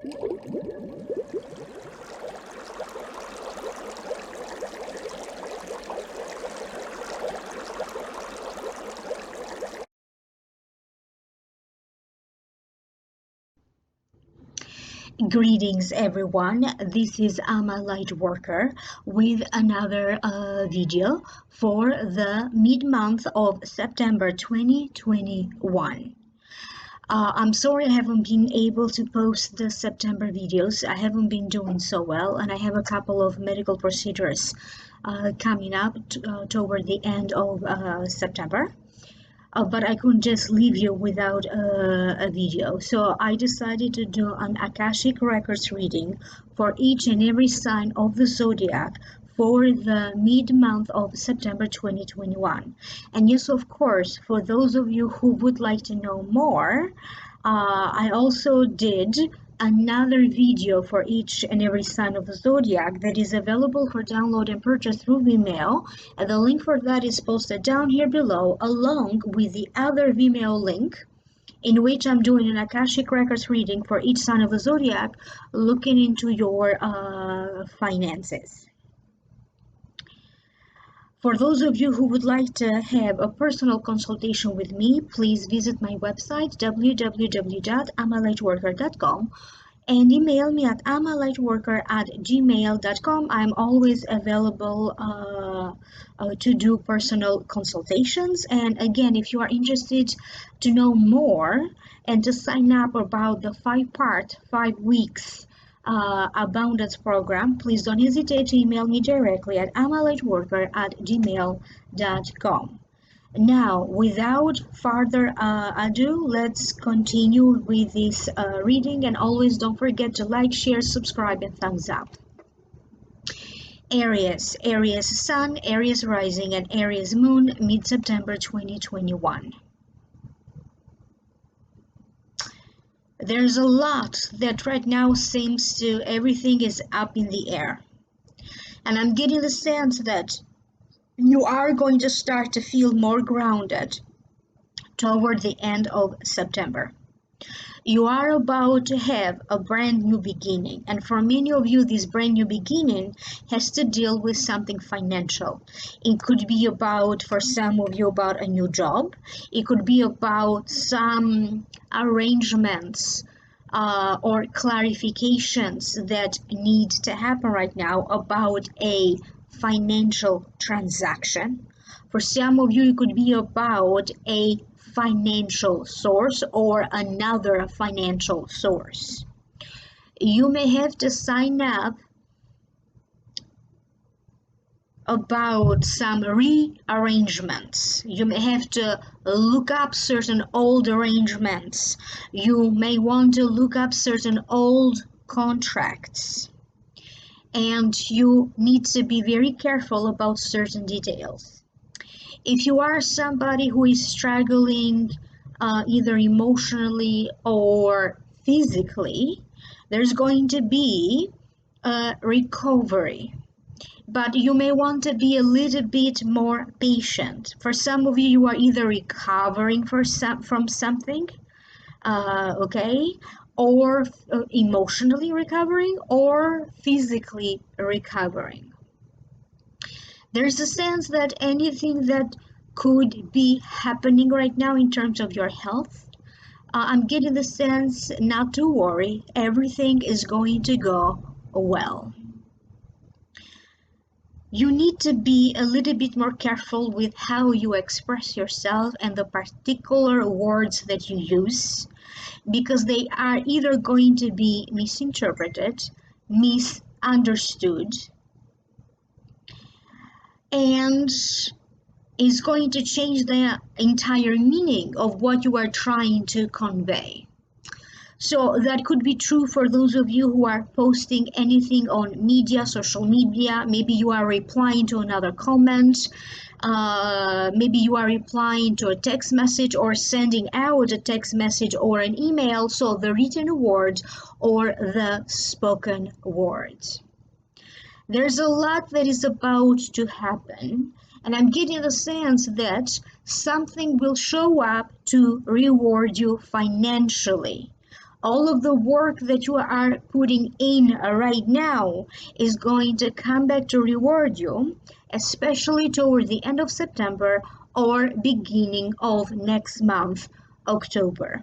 Greetings everyone, this is Ama LightWorker with another video for the mid-month of September 2021. I'm sorry I haven't been able to post the September videos. I haven't been doing so well, and I have a couple of medical procedures coming up toward the end of September. But I couldn't just leave you without a video. So I decided to do an Akashic Records reading for each and every sign of the zodiac for the mid-month of September 2021. And yes, of course, for those of you who would like to know more, I also did another video for each and every sign of the zodiac that is available for download and purchase through Vimeo, and the link for that is posted down here below, along with the other Vimeo link in which I'm doing an Akashic Records reading for each sign of the zodiac, looking into your finances. For those of you who would like to have a personal consultation with me, please visit my website www.amalightworker.com and email me at amalightworker@gmail.com. I'm always available to do personal consultations. And again, if you are interested to know more and to sign up about the 5 weeks abundance program, please don't hesitate to email me directly at amalightworker@gmail.com. Now, without further ado, let's continue with this reading, and always don't forget to like, share, subscribe, and thumbs up. Aries, Aries Sun, Aries Rising, and Aries Moon, mid-September 2021. There's a lot that right now seems to everything is up in the air. And I'm getting the sense that you are going to start to feel more grounded toward the end of September. You are about to have a brand new beginning, and for many of you, this brand new beginning has to deal with something financial. It could be about, for some of you, about a new job. It could be about some arrangements or clarifications that need to happen right now about a financial transaction. For some of you, it could be about a financial source or another financial source. You may have to sign up about some rearrangements. You may have to look up certain old arrangements. You may want to look up certain old contracts. And you need to be very careful about certain details. If you are somebody who is struggling either emotionally or physically, there's going to be a recovery. But you may want to be a little bit more patient. For some of you, you are either recovering from something, okay, or emotionally recovering or physically recovering. There's a sense that anything that could be happening right now in terms of your health, I'm getting the sense not to worry, everything is going to go well. You need to be a little bit more careful with how you express yourself and the particular words that you use, because they are either going to be misinterpreted, misunderstood, and is going to change the entire meaning of what you are trying to convey. So that could be true for those of you who are posting anything on media, social media. Maybe you are replying to another comment. Maybe you are replying to a text message or sending out a text message or an email. So the written word or the spoken words. There's a lot that is about to happen, and I'm getting the sense that something will show up to reward you financially. All of the work that you are putting in right now is going to come back to reward you, especially toward the end of September or beginning of next month, October.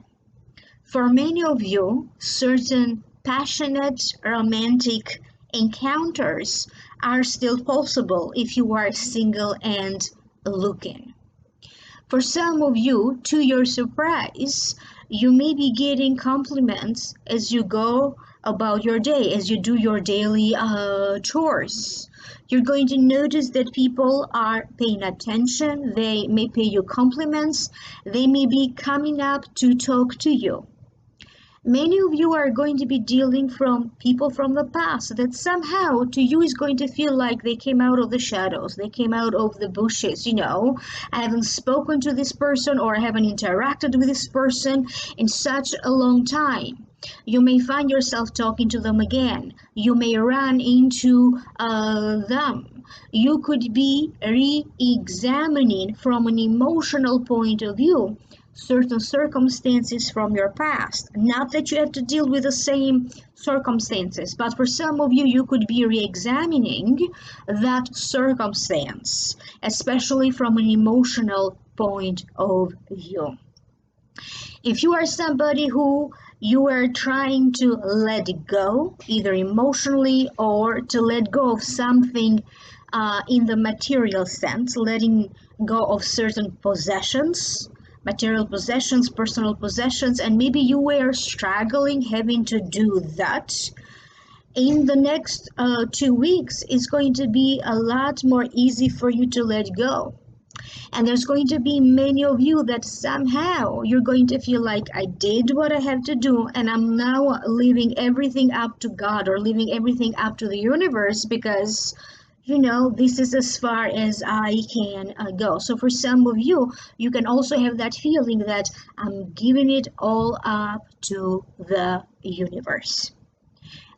For many of you, certain passionate romantic encounters are still possible if you are single and looking. For some of you, to your surprise, you may be getting compliments as you go about your day, as you do your daily chores. You're going to notice that people are paying attention, they may pay you compliments, they may be coming up to talk to you. Many of you are going to be dealing from people from the past that somehow to you is going to feel like they came out of the shadows, they came out of the bushes. I haven't spoken to this person or I haven't interacted with this person in such a long time. You may find yourself talking to them again. You may run into them. You could be re-examining from an emotional point of view certain circumstances from your past. Not that you have to deal with the same circumstances, but for some of you, you could be re-examining that circumstance, especially from an emotional point of view. If you are somebody who you are trying to let go, either emotionally or to let go of something in the material sense, letting go of certain possessions, material possessions, personal possessions, and maybe you were struggling having to do that. In the next 2 weeks, it's going to be a lot more easy for you to let go. And there's going to be many of you that somehow you're going to feel like I did what I have to do and I'm now leaving everything up to God or leaving everything up to the universe because this is as far as I can go. So for some of you, you can also have that feeling that I'm giving it all up to the universe.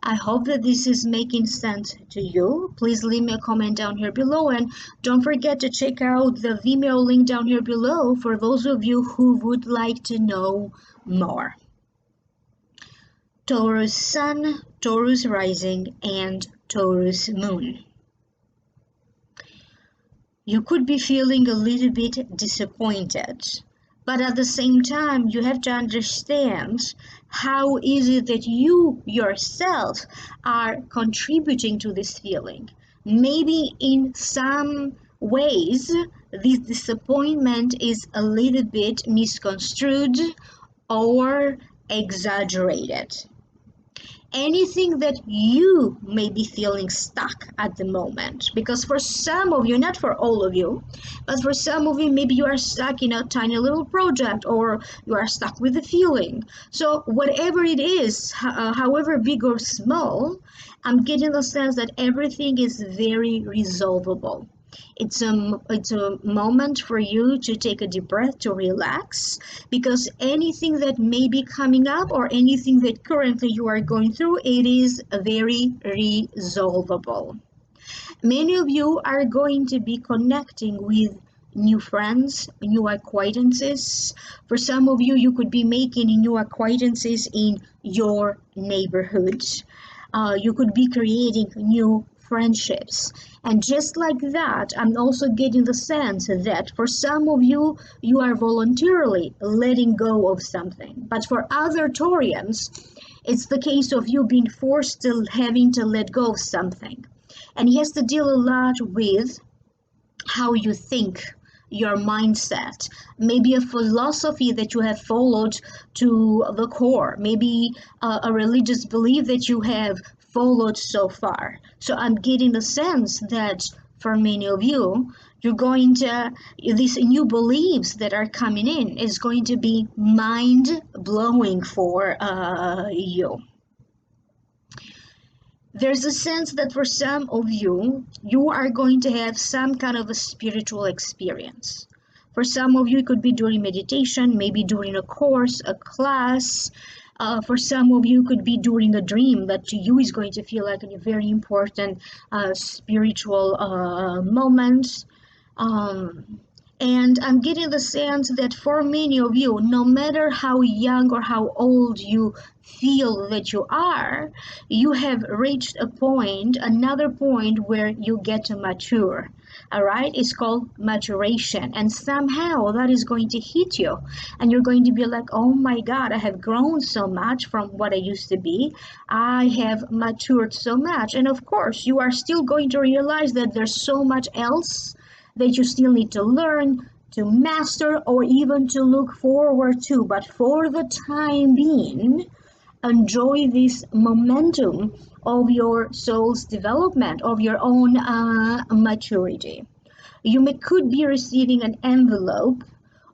I hope that this is making sense to you. Please leave me a comment down here below and don't forget to check out the Vimeo link down here below for those of you who would like to know more. Taurus Sun, Taurus Rising, and Taurus Moon. You could be feeling a little bit disappointed, but at the same time, you have to understand how is it that you yourself are contributing to this feeling. Maybe in some ways, this disappointment is a little bit misconstrued or exaggerated. Anything that you may be feeling stuck at the moment, because for some of you, not for all of you, but for some of you, maybe you are stuck in a tiny little project or you are stuck with a feeling. So whatever it is, however big or small, I'm getting the sense that everything is very resolvable. It's a moment for you to take a deep breath, to relax, because anything that may be coming up or anything that currently you are going through, it is very resolvable. Many of you are going to be connecting with new friends, new acquaintances. For some of you, you could be making new acquaintances in your neighborhood. You could be creating new friendships. And just like that, I'm also getting the sense that for some of you, you are voluntarily letting go of something. But for other Taurians, it's the case of you being forced to having to let go of something. And he has to deal a lot with how you think, your mindset, maybe a philosophy that you have followed to the core, maybe a religious belief that you have followed so far. So I'm getting the sense that for many of you, you're going to, these new beliefs that are coming in is going to be mind-blowing for you. There's a sense that for some of you, you are going to have some kind of a spiritual experience. For some of you, it could be during meditation, maybe during a course, a class. For some of you, it could be during a dream that to you is going to feel like a very important spiritual moment. And I'm getting the sense that for many of you, no matter how young or how old you feel that you have reached a point, another point where you get to mature. All right, it's called maturation, and somehow that is going to hit you, and you're going to be like, oh my God, I have grown so much from what I used to be. I have matured so much. And of course, you are still going to realize that there's so much else that you still need to learn, to master, or even to look forward to. But for the time being, enjoy this momentum of your soul's development, of your own maturity. Could be receiving an envelope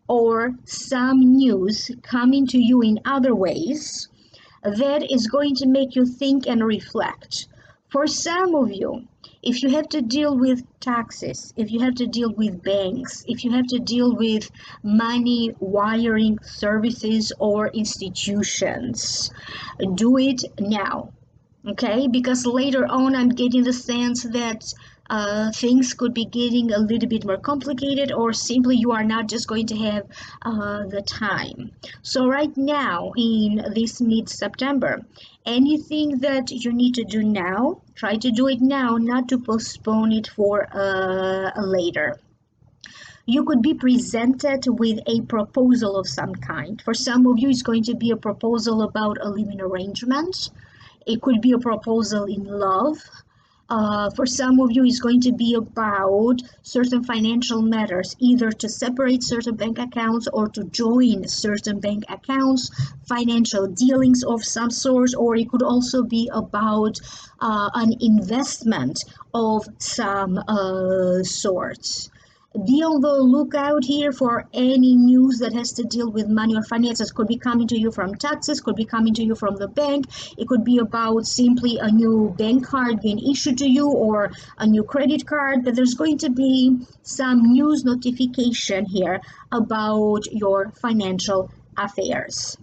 or some news coming to you in other ways that is going to make you think and reflect. For some of you, if you have to deal with taxes, if you have to deal with banks, if you have to deal with money wiring services or institutions, do it now. Okay, because later on I'm getting the sense that things could be getting a little bit more complicated, or simply you are not just going to have the time. So right now in this mid-September, anything that you need to do now, try to do it now, not to postpone it for later. You could be presented with a proposal of some kind. For some of you, it's going to be a proposal about a living arrangement. It could be a proposal in love. For some of you, it's going to be about certain financial matters, either to separate certain bank accounts or to join certain bank accounts, financial dealings of some sort, or it could also be about an investment of some sorts. Be on the lookout here for any news that has to deal with money or finances. Could be coming to you from taxes, could be coming to you from the bank. It could be about simply a new bank card being issued to you or a new credit card, but there's going to be some news notification here about your financial affairs.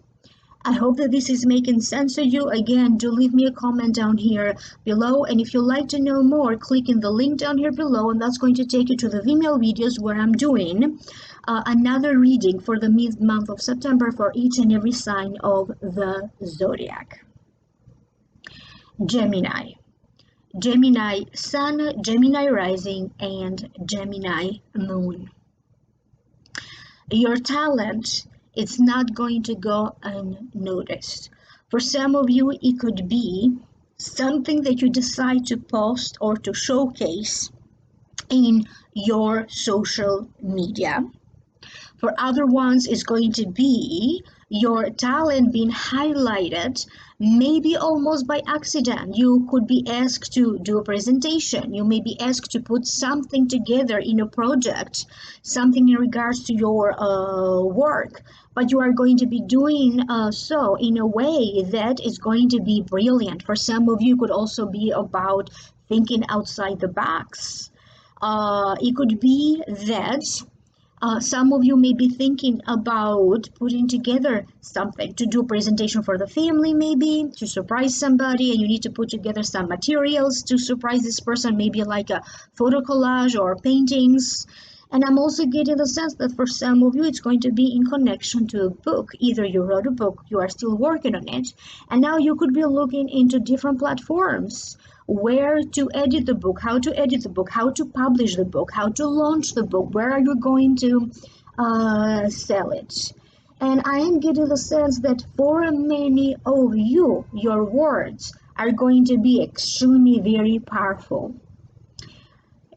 I hope that this is making sense to you. Again, do leave me a comment down here below. And if you'd like to know more, click in the link down here below, and that's going to take you to the Vimeo videos where I'm doing another reading for the mid-month of September for each and every sign of the zodiac. Gemini. Gemini Sun, Gemini Rising, and Gemini Moon. Your talent, it's not going to go unnoticed. For some of you, it could be something that you decide to post or to showcase in your social media. For other ones, it's going to be your talent being highlighted, maybe almost by accident. You could be asked to do a presentation. You may be asked to put something together in a project, something in regards to your work, but you are going to be doing so in a way that is going to be brilliant. For some of you, it could also be about thinking outside the box. It could be that some of you may be thinking about putting together something to do a presentation for the family, maybe to surprise somebody, and you need to put together some materials to surprise this person, maybe like a photo collage or paintings. And I'm also getting the sense that for some of you, it's going to be in connection to a book. Either you wrote a book, you are still working on it, and now you could be looking into different platforms where to edit the book, how to edit the book, how to publish the book, how to launch the book, where are you going to sell it. And I am getting the sense that for many of you, your words are going to be extremely very powerful.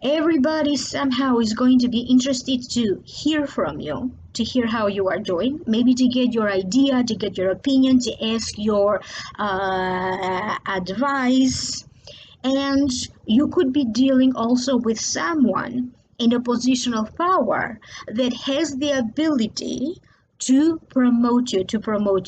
Everybody somehow is going to be interested to hear from you, to hear how you are doing, maybe to get your idea, to get your opinion, to ask your advice. And you could be dealing also with someone in a position of power that has the ability to promote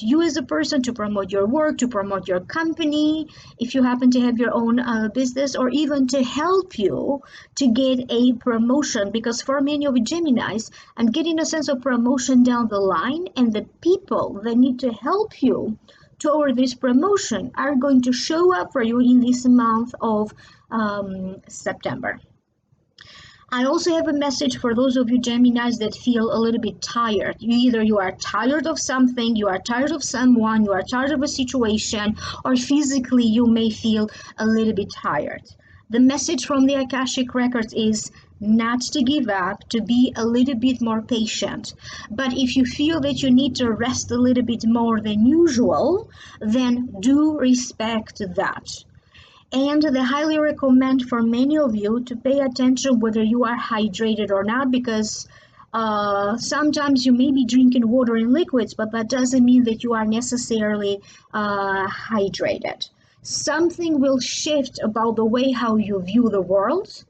you as a person, to promote your work, to promote your company, if you happen to have your own business, or even to help you to get a promotion. Because for many of Geminis, I'm getting a sense of promotion down the line, and the people that need to help you toward this promotion are going to show up for you in this month of September. I also have a message for those of you Geminis that feel a little bit tired. Either you are tired of something, you are tired of someone, you are tired of a situation, or physically you may feel a little bit tired. The message from the Akashic Records is not to give up, to be a little bit more patient. But if you feel that you need to rest a little bit more than usual, then do respect that. And they highly recommend for many of you to pay attention whether you are hydrated or not, because sometimes you may be drinking water and liquids, but that doesn't mean that you are necessarily hydrated. Something will shift about the way how you view the world.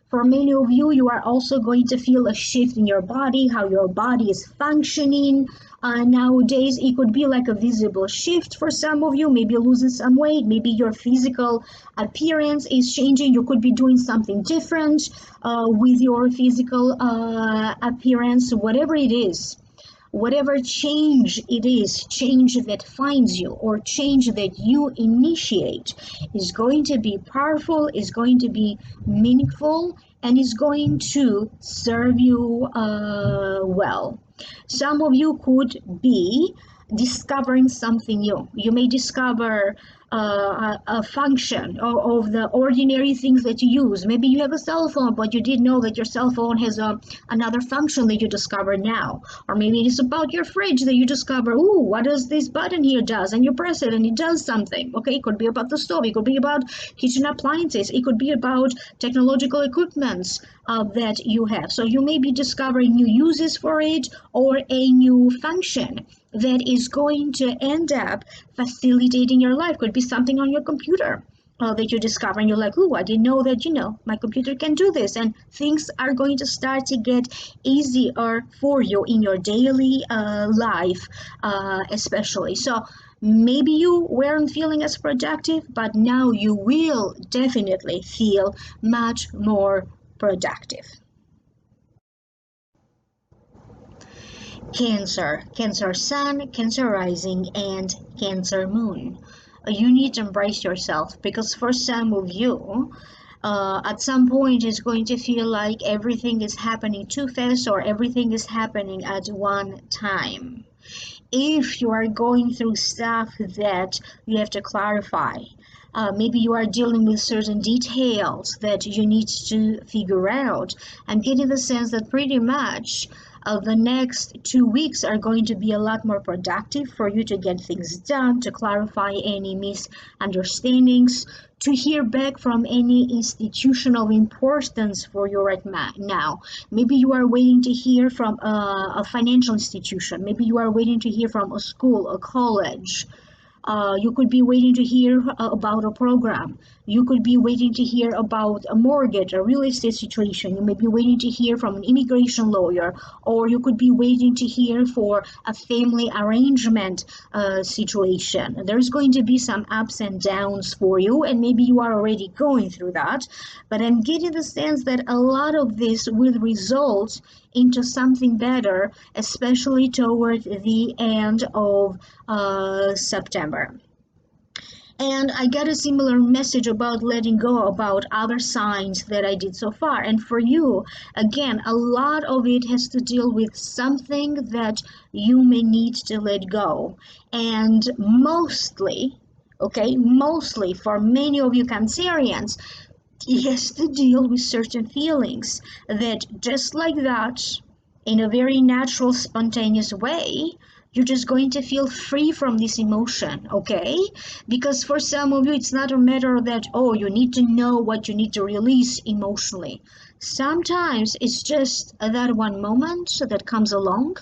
For many of you, you are also going to feel a shift in your body, how your body is functioning. Nowadays, it could be like a visible shift for some of you, maybe losing some weight, maybe your physical appearance is changing. You could be doing something different with your physical appearance, whatever it is. Whatever change it is, change that finds you or change that you initiate, is going to be powerful, is going to be meaningful, and is going to serve you well. Some of you could be discovering something new. You may discover a function of the ordinary things that you use. Maybe you have a cell phone, but you didn't know that your cell phone has another function that you discover now. Or maybe it is about your fridge that you discover, ooh, what does this button here does? And you press it and it does something. Okay, it could be about the stove. It could be about kitchen appliances. It could be about technological equipments that you have. So you may be discovering new uses for it or a new function that is going to end up facilitating your life. Could be something on your computer that you discover and you're like, oh, I didn't know that, my computer can do this. And things are going to start to get easier for you in your daily life, especially. So maybe you weren't feeling as productive, but now you will definitely feel much more productive. Cancer Sun, Cancer Rising, and Cancer Moon. You need to embrace yourself, because for some of you, at some point it's going to feel like everything is happening too fast or everything is happening at one time. If you are going through stuff that you have to clarify, maybe you are dealing with certain details that you need to figure out. I'm getting the sense that pretty much the next 2 weeks are going to be a lot more productive for you to get things done, to clarify any misunderstandings, to hear back from any institution of importance for you right now. Maybe you are waiting to hear from a financial institution. Maybe you are waiting to hear from a school, a college. You could be waiting to hear about a program. You could be waiting to hear about a mortgage, a real estate situation. You may be waiting to hear from an immigration lawyer, or you could be waiting to hear for a family arrangement situation. There's going to be some ups and downs for you, and maybe you are already going through that. But I'm getting the sense that a lot of this will result into something better, especially toward the end of September. And I got a similar message about letting go about other signs that I did so far. And for you, again, a lot of it has to deal with something that you may need to let go. And mostly, for many of you Cancerians, it has to deal with certain feelings that just like that, in a very natural, spontaneous way, you're just going to feel free from this emotion, okay? Because for some of you, it's not a matter that, oh, you need to know what you need to release emotionally. Sometimes it's just that one moment that comes along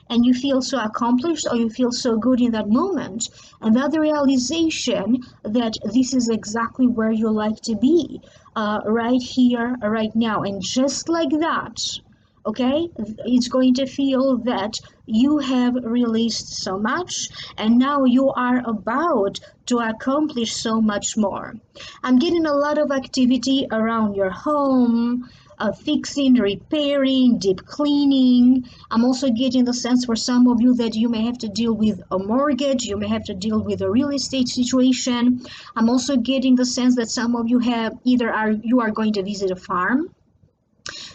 and you feel so accomplished or you feel so good in that moment. And that the realization that this is exactly where you like to be, right here, right now. And just like that, okay, it's going to feel that you have released so much and now you are about to accomplish so much more. I'm getting a lot of activity around your home, fixing, repairing, deep cleaning. I'm also getting the sense for some of you that you may have to deal with a mortgage, you may have to deal with a real estate situation. I'm also getting the sense that some of you have you are going to visit a farm.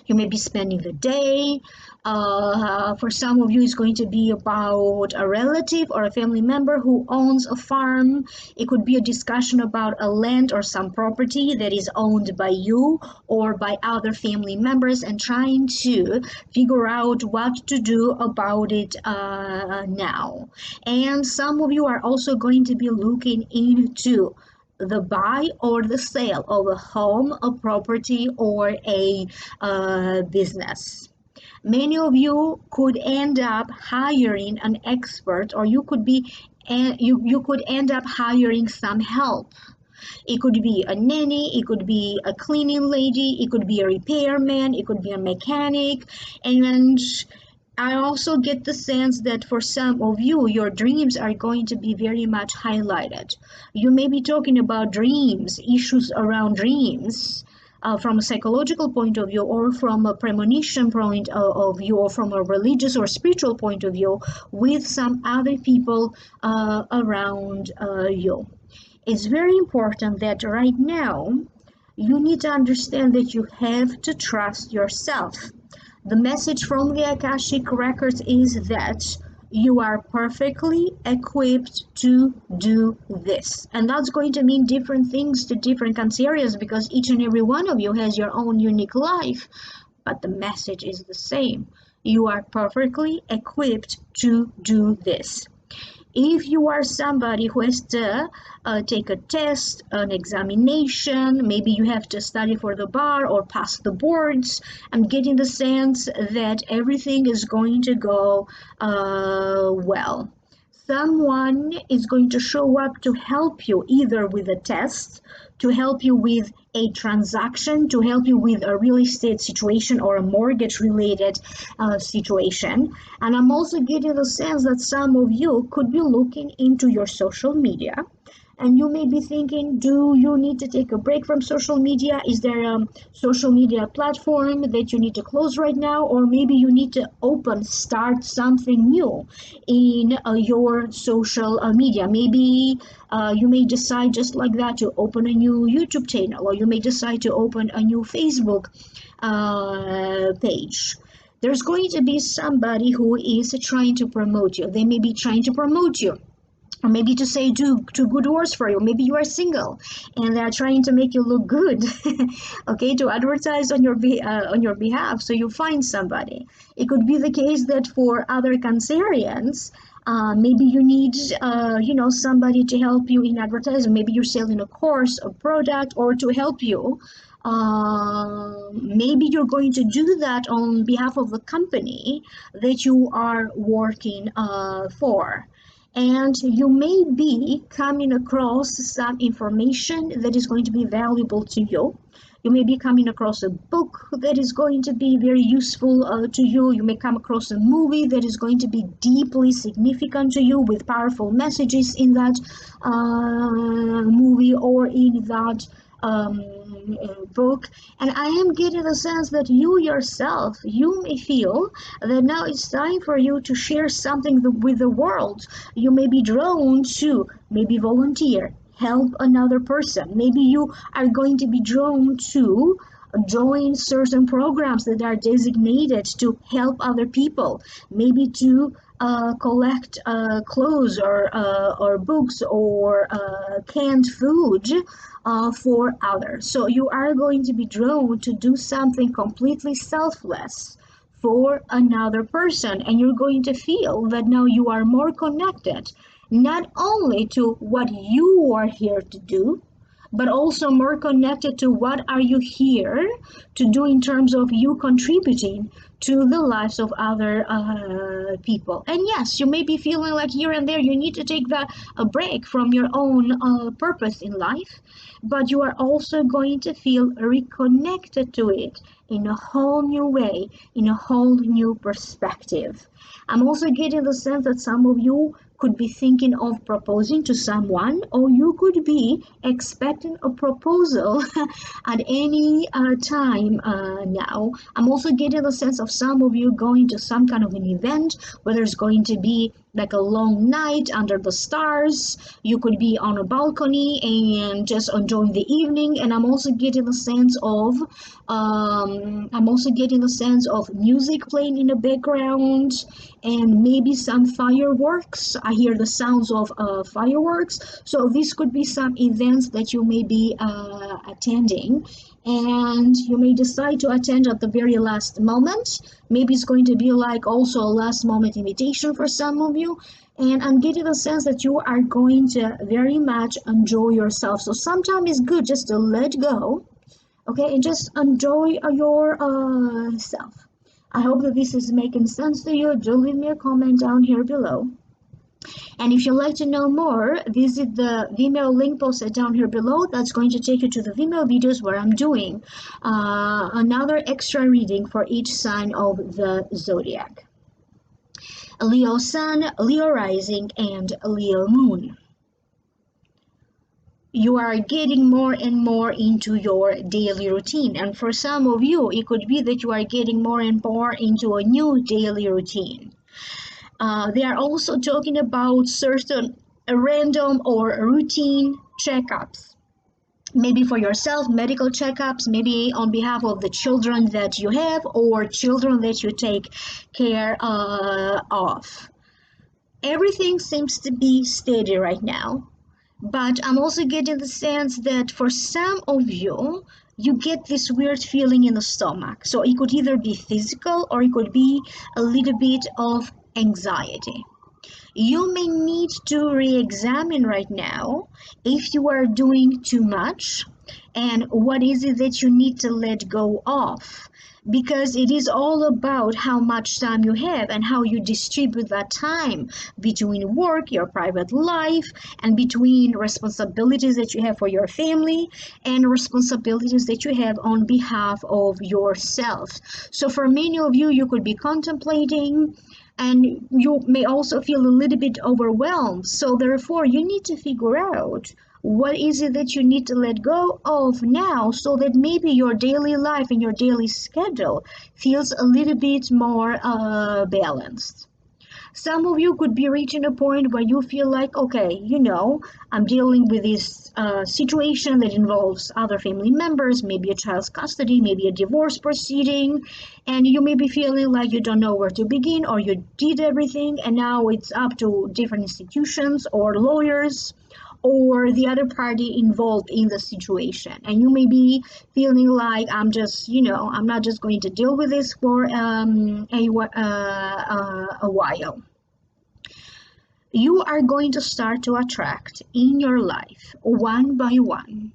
You may be spending the day. For some of you, it's going to be about a relative or a family member who owns a farm. It could be a discussion about a land or some property that is owned by you or by other family members, and trying to figure out what to do about it now. And some of you are also going to be looking into the buy or the sale of a home, a property, or a business. Many of you could end up hiring an expert, or you could end up hiring some help. It could be a nanny, it could be a cleaning lady, it could be a repairman, it could be a mechanic. And I also get the sense that for some of you, your dreams are going to be very much highlighted. You may be talking about dreams, issues around dreams. From a psychological point of view, or from a premonition point of view, or from a religious or spiritual point of view, with some other people around you. It's very important that right now you need to understand that you have to trust yourself. The message from the Akashic Records is that you are perfectly equipped to do this. And that's going to mean different things to different Cancerians, because each and every one of you has your own unique life. But the message is the same. You are perfectly equipped to do this. If you are somebody who has to take a test, an examination, maybe you have to study for the bar or pass the boards, I'm getting the sense that everything is going to go well. Someone is going to show up to help you, either with a test, to help you with a transaction, to help you with a real estate situation or a mortgage related situation. And I'm also getting the sense that some of you could be looking into your social media, and you may be thinking, do you need to take a break from social media? Is there a social media platform that you need to close right now? Or maybe you need to start something new in your social media. Maybe you may decide just like that to open a new YouTube channel, or you may decide to open a new Facebook page. There's going to be somebody who is trying to promote you. They may be trying to promote you, or maybe to say do good words for you. Maybe you are single and they're trying to make you look good, okay, to advertise on your behalf, so you find somebody. It could be the case that for other Cancerians, maybe you need somebody to help you in advertising. Maybe you're selling a course, a product, or to help you. Maybe you're going to do that on behalf of the company that you are working for. And you may be coming across some information that is going to be valuable to you. You may be coming across a book that is going to be very useful to you. You may come across a movie that is going to be deeply significant to you, with powerful messages in that movie or in that book. And I am getting the sense that you yourself, you may feel that now it's time for you to share something with the world. You may be drawn to maybe volunteer, help another person. Maybe you are going to be drawn to join certain programs that are designated to help other people, maybe to collect clothes or books or canned food for others. So you are going to be drawn to do something completely selfless for another person, and you're going to feel that now you are more connected, not only to what you are here to do, but also more connected to what are you here to do in terms of you contributing to the lives of other people. And yes, you may be feeling like here and there you need to take a break from your own purpose in life, but you are also going to feel reconnected to it in a whole new way, in a whole new perspective. I'm also getting the sense that some of you could be thinking of proposing to someone, or you could be expecting a proposal at any time now. I'm also getting the sense of some of you going to some kind of an event where there's going to be like a long night under the stars. You could be on a balcony and just enjoying the evening. And I'm also getting the sense of music playing in the background, and maybe some fireworks. I hear the sounds of fireworks. So this could be some events that you may be attending, and you may decide to attend at the very last moment. Maybe it's going to be like also a last moment invitation for some of you. And I'm getting the sense that you are going to very much enjoy yourself. So sometimes it's good just to let go, okay, and just enjoy your self. I hope that this is making sense to you. Do leave me a comment down here below. And if you'd like to know more, visit the Vimeo link posted down here below. That's going to take you to the Vimeo videos where I'm doing another extra reading for each sign of the zodiac. Leo Sun, Leo Rising, and Leo Moon. You are getting more and more into your daily routine. And for some of you, it could be that you are getting more and more into a new daily routine. They are also talking about certain random or routine checkups. Maybe for yourself, medical checkups, maybe on behalf of the children that you have or children that you take care of. Everything seems to be steady right now, but I'm also getting the sense that for some of you, you get this weird feeling in the stomach. So it could either be physical or it could be a little bit of anxiety. You may need to re-examine right now if you are doing too much and what is it that you need to let go of, because it is all about how much time you have and how you distribute that time between work, your private life, and between responsibilities that you have for your family and responsibilities that you have on behalf of yourself. So for many of you, you could be contemplating, and you may also feel a little bit overwhelmed. So therefore, you need to figure out what is it that you need to let go of now, so that maybe your daily life and your daily schedule feels a little bit more balanced. Some of you could be reaching a point where you feel like, okay, I'm dealing with this situation that involves other family members, maybe a child's custody, maybe a divorce proceeding, and you may be feeling like you don't know where to begin, or you did everything and now it's up to different institutions or lawyers or the other party involved in the situation. And you may be feeling like, I'm not just going to deal with this for a while. You are going to start to attract in your life, one by one,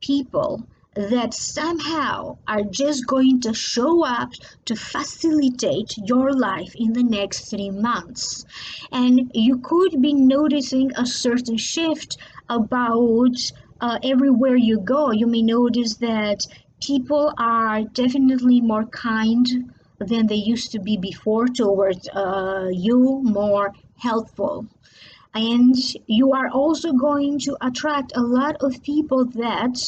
people that somehow are just going to show up to facilitate your life in the next 3 months. And you could be noticing a certain shift about everywhere you go. You may notice that people are definitely more kind than they used to be before towards you, more helpful. And you are also going to attract a lot of people that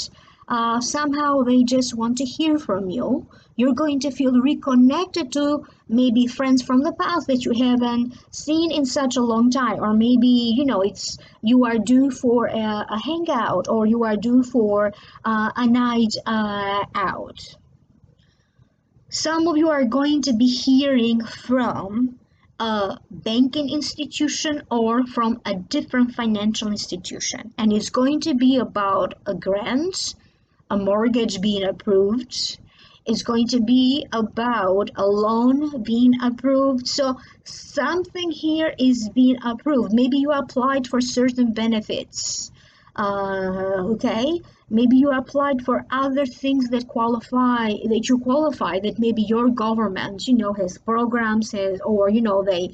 somehow they just want to hear from you. You're going to feel reconnected to maybe friends from the past that you haven't seen in such a long time, or maybe you are due for a hangout, or you are due for a night out. Some of you are going to be hearing from a banking institution or from a different financial institution, and it's going to be about a grant, a mortgage being approved. It's going to be about a loan being approved. So something here is being approved. Maybe you applied for certain benefits. Okay, maybe you applied for other things that you qualify, that maybe your government has programs, or they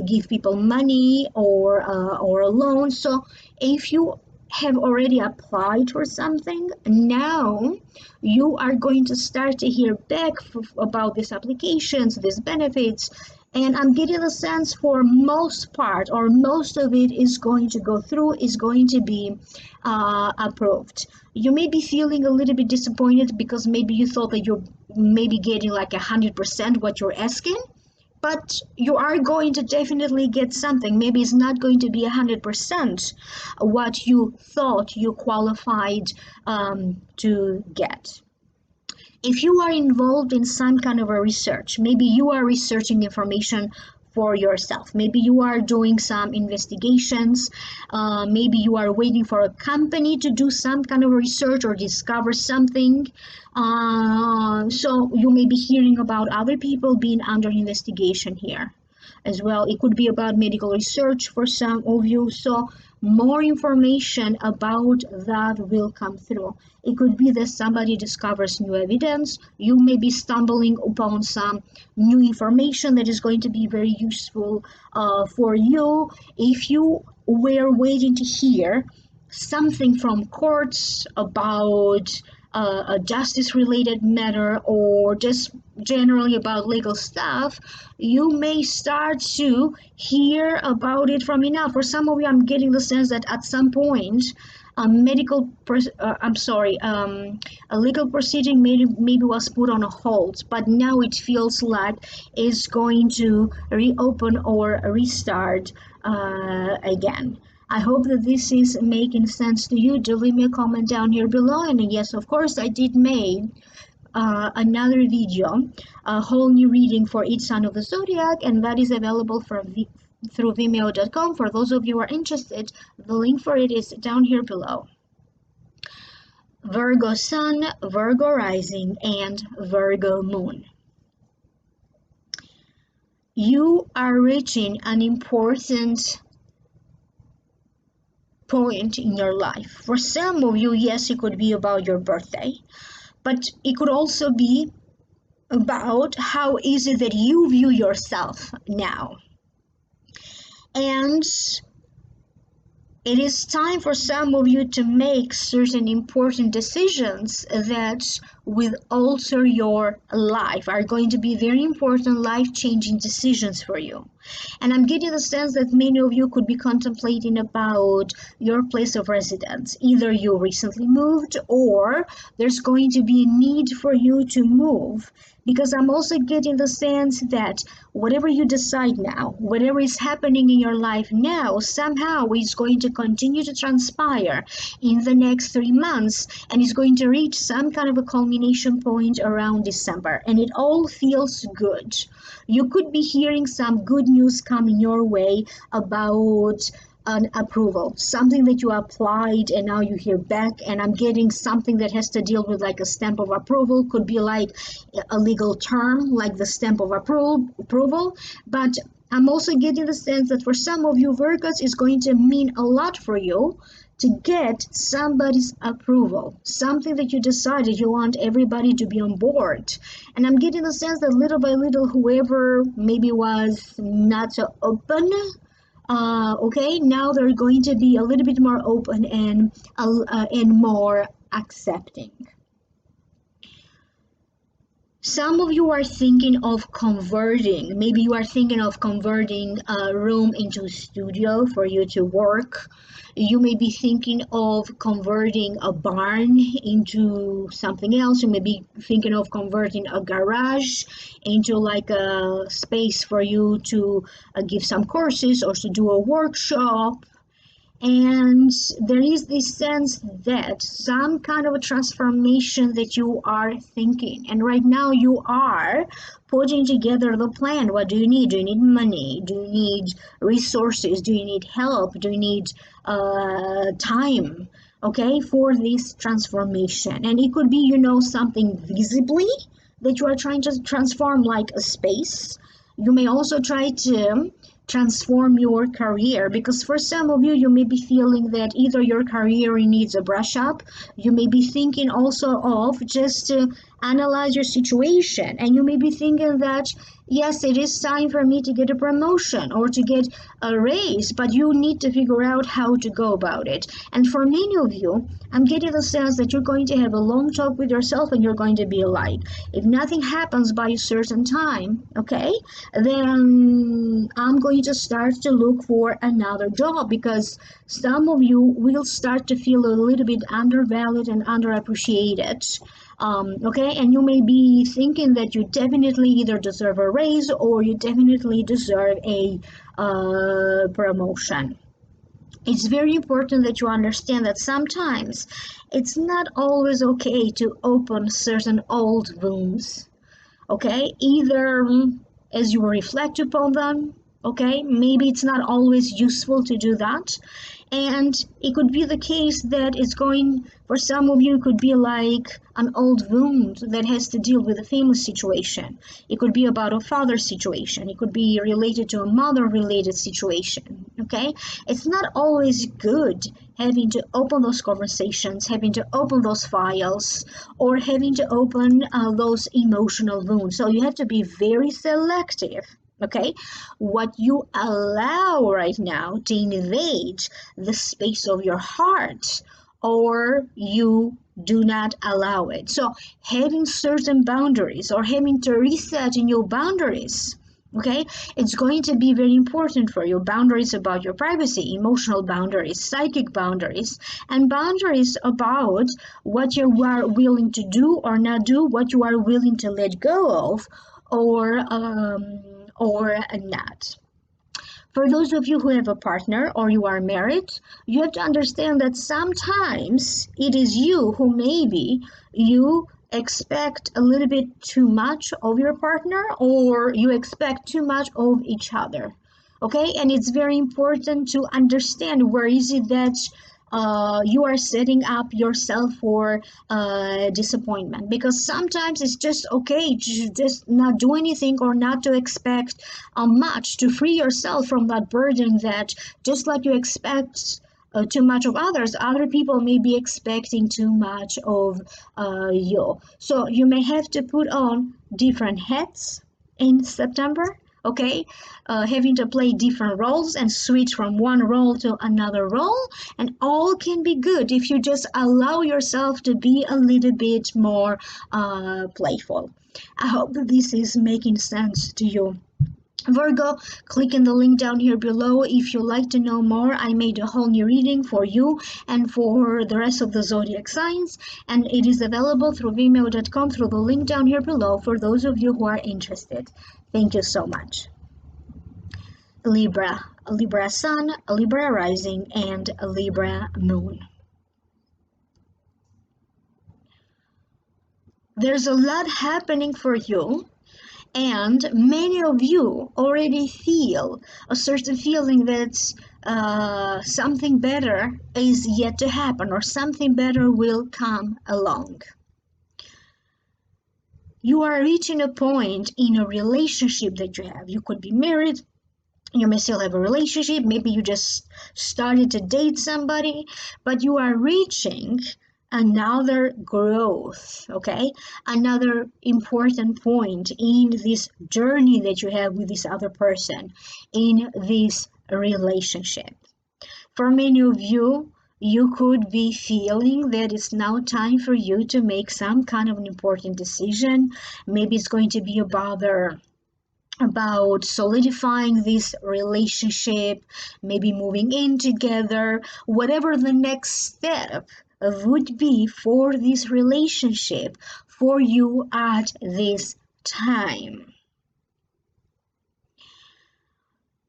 give people money or a loan. So if you have already applied for something, now you are going to start to hear back about these applications, these benefits. And I'm getting a sense for most part, or most of it is going to go through, is going to be approved. You may be feeling a little bit disappointed because maybe you thought that you're maybe getting like 100% what you're asking. but you are going to definitely get something. Maybe it's not going to be 100% what you thought you qualified to get. If you are involved in some kind of a research, maybe you are researching information for yourself, maybe you are doing some investigations, maybe you are waiting for a company to do some kind of research or discover something, so you may be hearing about other people being under investigation here as well. It could be about medical research for some of you. So more information about that will come through. It could be that somebody discovers new evidence. You may be stumbling upon some new information that is going to be very useful for you. If you were waiting to hear something from courts about a justice related matter or just generally about legal stuff, you may start to hear about it from now. For some of you, I'm getting the sense that at some point a a legal proceeding maybe was put on a hold, but now it feels like it's going to reopen or restart again. I hope that this is making sense to you. Do leave me a comment down here below. And yes, of course, I did make another video, a whole new reading for each sign of the zodiac, and that is available through vimeo.com. For those of you who are interested, the link for it is down here below. Virgo Sun, Virgo Rising, and Virgo Moon. You are reaching an important point in your life. For some of you, yes, it could be about your birthday, but it could also be about how is it that you view yourself now. And it is time for some of you to make certain important decisions that will alter your life, are going to be very important life-changing decisions for you. And I'm getting the sense that many of you could be contemplating about your place of residence. Either you recently moved or there's going to be a need for you to move. Because I'm also getting the sense that whatever you decide now, whatever is happening in your life now, somehow is going to continue to transpire in the next 3 months and is going to reach some kind of a culmination point around December. And it all feels good. You could be hearing some good news coming your way about an approval, something that you applied and now you hear back. And I'm getting something that has to deal with like a stamp of approval, could be like a legal term like the stamp of approval. But I'm also getting the sense that for some of you Virgos, is going to mean a lot for you to get somebody's approval, something that you decided you want everybody to be on board. And I'm getting the sense that little by little, whoever maybe was not so open, okay, now they're going to be a little bit more open and more accepting. Some of you are thinking of converting. Maybe you are thinking of converting a room into a studio for you to work. You may be thinking of converting a barn into something else. You may be thinking of converting a garage into like a space for you to give some courses or to do a workshop. And there is this sense that some kind of a transformation that you are thinking. And right now you are putting together the plan. What do you need? Do you need money? Do you need resources? Do you need help? Do you need time? Okay, for this transformation. And it could be, you know, something visibly that you are trying to transform, like a space. You may also try to transform your career, because for some of you, you may be feeling that either your career needs a brush up. You may be thinking also of just to analyze your situation, and you may be thinking that yes, it is time for me to get a promotion or to get a raise, but you need to figure out how to go about it. And for many of you, I'm getting the sense that you're going to have a long talk with yourself and you're going to be like, if nothing happens by a certain time, okay, then I'm going to start to look for another job, because some of you will start to feel a little bit undervalued and underappreciated. Okay, and you may be thinking that you definitely either deserve a raise, or you definitely deserve a promotion. It's very important that you understand that sometimes it's not always okay to open certain old wounds. Okay, either as you reflect upon them, okay, maybe it's not always useful to do that, and it could be the case that it's going, for some of you it could be like an old wound that has to deal with a family situation. It could be about a father situation, it could be related to a mother related situation. Okay, it's not always good having to open those conversations, having to open those files, or having to open those emotional wounds. So you have to be very selective, okay, what you allow right now to invade the space of your heart, or you do not allow it. So having certain boundaries, or having to reset in your boundaries, okay, it's going to be very important for you. Boundaries about your privacy, emotional boundaries, psychic boundaries, and boundaries about what you are willing to do or not do, what you are willing to let go of, or not. For those of you who have a partner or you are married, you have to understand that sometimes it is you who maybe you expect a little bit too much of your partner, or you expect too much of each other. Okay, and it's very important to understand where is it that you are setting up yourself for disappointment, because sometimes it's just okay to just not do anything, or not to expect much, to free yourself from that burden that, just like you expect too much of others, other people may be expecting too much of you. So you may have to put on different hats in September, okay, having to play different roles and switch from one role to another role, and all can be good if you just allow yourself to be a little bit more playful. I hope that this is making sense to you. Virgo, click in the link down here below if you'd like to know more. I made a whole new reading for you and for the rest of the zodiac signs, and it is available through vimeo.com through the link down here below for those of you who are interested. Thank you so much. Libra, a Libra Sun, a Libra Rising, and a Libra Moon. There's a lot happening for you, and many of you already feel a certain feeling that something better is yet to happen, or something better will come along. You are reaching a point in a relationship that you have. You could be married, you may still have a relationship, maybe you just started to date somebody, but you are reaching another growth, okay, another important point in this journey that you have with this other person, in this relationship. For many of you, you could be feeling that it's now time for you to make some kind of an important decision. Maybe it's going to be about solidifying this relationship, maybe moving in together, whatever the next step would be for this relationship for you at this time.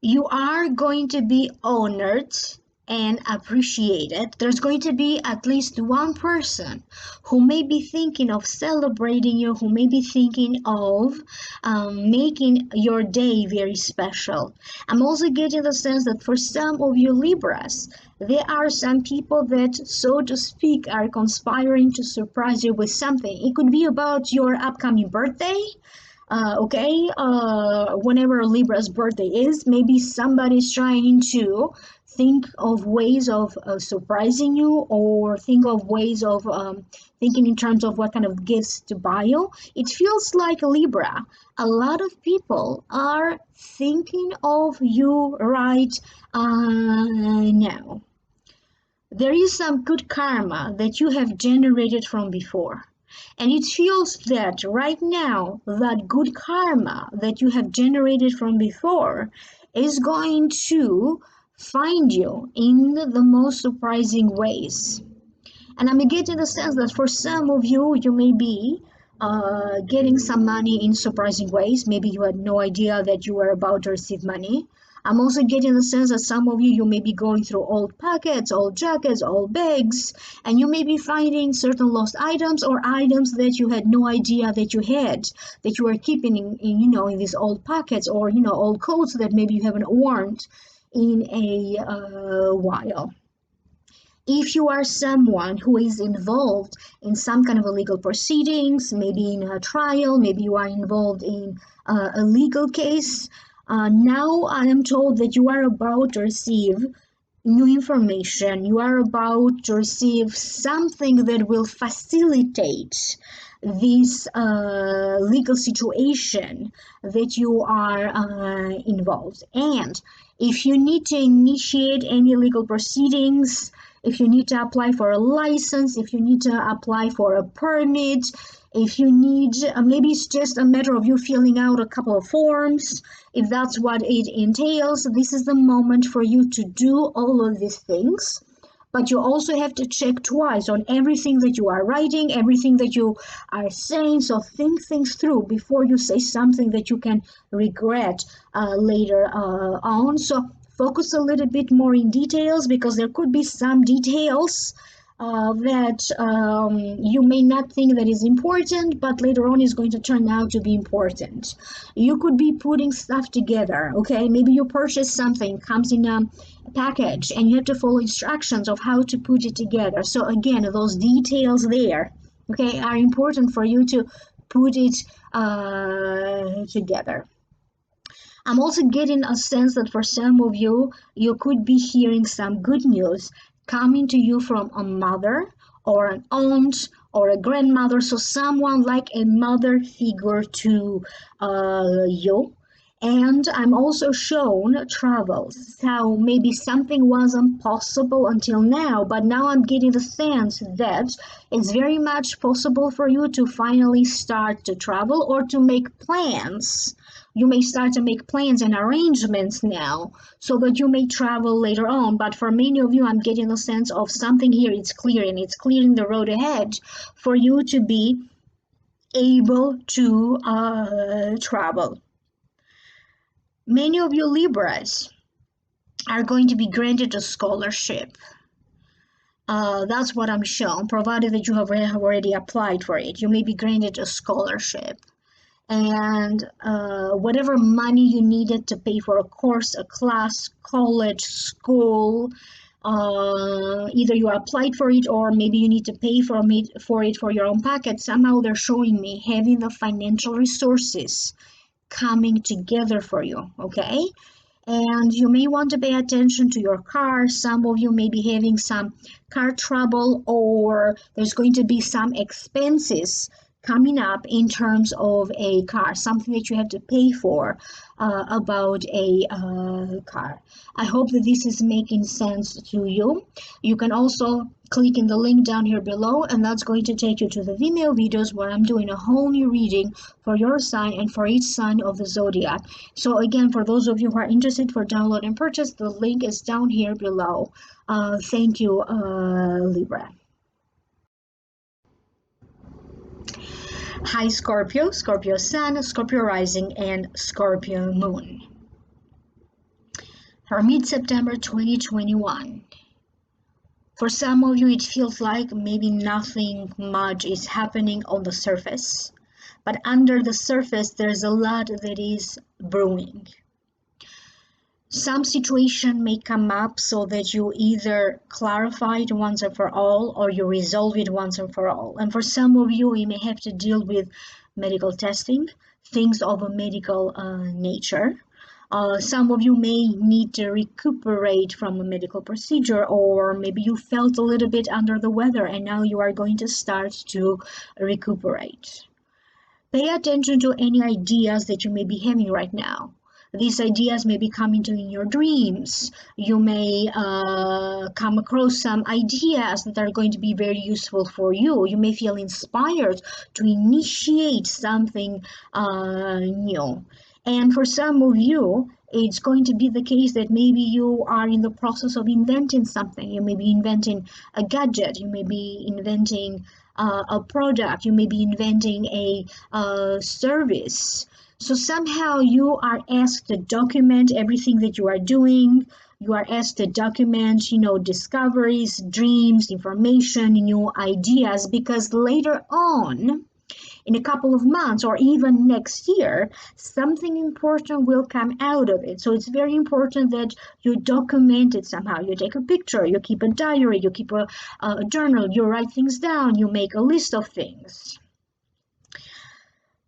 You are going to be honored and appreciated. There's going to be at least one person who may be thinking of celebrating you, who may be thinking of making your day very special. I'm also getting the sense that for some of you Libras, there are some people that, so to speak, are conspiring to surprise you with something. It could be about your upcoming birthday. Whenever Libra's birthday is, maybe somebody's trying to think of ways of surprising you, or think of ways of thinking in terms of what kind of gifts to buy you. It feels like Libra, a lot of people are thinking of you right now. There is some good karma that you have generated from before. And it feels that right now, that good karma that you have generated from before is going to find you in the most surprising ways. And I'm getting the sense that for some of you, you may be getting some money in surprising ways. Maybe you had no idea that you were about to receive money. I'm also getting the sense that some of you may be going through old pockets, old jackets, old bags, and you may be finding certain lost items or items that you had no idea that you had, that you were keeping in these old pockets, or old coats that maybe you haven't worn in a while. If you are someone who is involved in some kind of a legal proceedings, maybe in a trial, maybe you are involved in a legal case, now I am told that you are about to receive new information. You are about to receive something that will facilitate this legal situation that you are involved. And if you need to initiate any legal proceedings, if you need to apply for a license, if you need to apply for a permit, if you need, maybe it's just a matter of you filling out a couple of forms, if that's what it entails, this is the moment for you to do all of these things. But you also have to check twice on everything that you are writing, everything that you are saying. So think things through before you say something that you can regret later on. So focus a little bit more in details, because there could be some details that you may not think that is important, but later on is going to turn out to be important. You could be putting stuff together, okay? Maybe you purchase something, comes in a package, and you have to follow instructions of how to put it together. So again, those details there, okay, are important for you to put it together. I'm also getting a sense that for some of you, you could be hearing some good news coming to you from a mother or an aunt or a grandmother. So someone like a mother figure to you. And I'm also shown travels. So maybe something wasn't possible until now, but now I'm getting the sense that it's very much possible for you to finally start to travel or to make plans. You may start to make plans and arrangements now so that you may travel later on. But for many of you, I'm getting a sense of something here. It's clearing the road ahead for you to be able to travel. Many of you Libras are going to be granted a scholarship. That's what I'm shown, provided that you have already applied for it. You may be granted a scholarship. And whatever money you needed to pay for a course, a class, college, school, either you applied for it or maybe you need to pay for it for your own pocket. Somehow they're showing me having the financial resources coming together for you, okay? And you may want to pay attention to your car. Some of you may be having some car trouble, or there's going to be some expenses coming up in terms of a car, something that you have to pay for about a car. I hope that this is making sense to you. You can also click in the link down here below, and that's going to take you to the Vimeo videos where I'm doing a whole new reading for your sign and for each sign of the zodiac. So again, for those of you who are interested for download and purchase, the link is down here below. Thank you, Libra. Hi Scorpio, Scorpio Sun, Scorpio Rising, and Scorpio Moon. For mid-September 2021. For some of you, it feels like maybe nothing much is happening on the surface. But under the surface, there's a lot that is brewing. Some situation may come up so that you either clarify it once and for all, or you resolve it once and for all. And for some of you, you may have to deal with medical testing, things of a medical nature. Some of you may need to recuperate from a medical procedure, or maybe you felt a little bit under the weather and now you are going to start to recuperate. Pay attention to any ideas that you may be having right now. These ideas may be coming to you in your dreams. You may come across some ideas that are going to be very useful for you. You may feel inspired to initiate something new. And for some of you, it's going to be the case that maybe you are in the process of inventing something. You may be inventing a gadget. You may be inventing a product, you may be inventing a service. So somehow you are asked to document everything that you are doing. You are asked to document, discoveries, dreams, information, new ideas, because later on, in a couple of months or even next year, something important will come out of it. So it's very important that you document it somehow. You take a picture, you keep a diary, you keep a journal, you write things down, you make a list of things.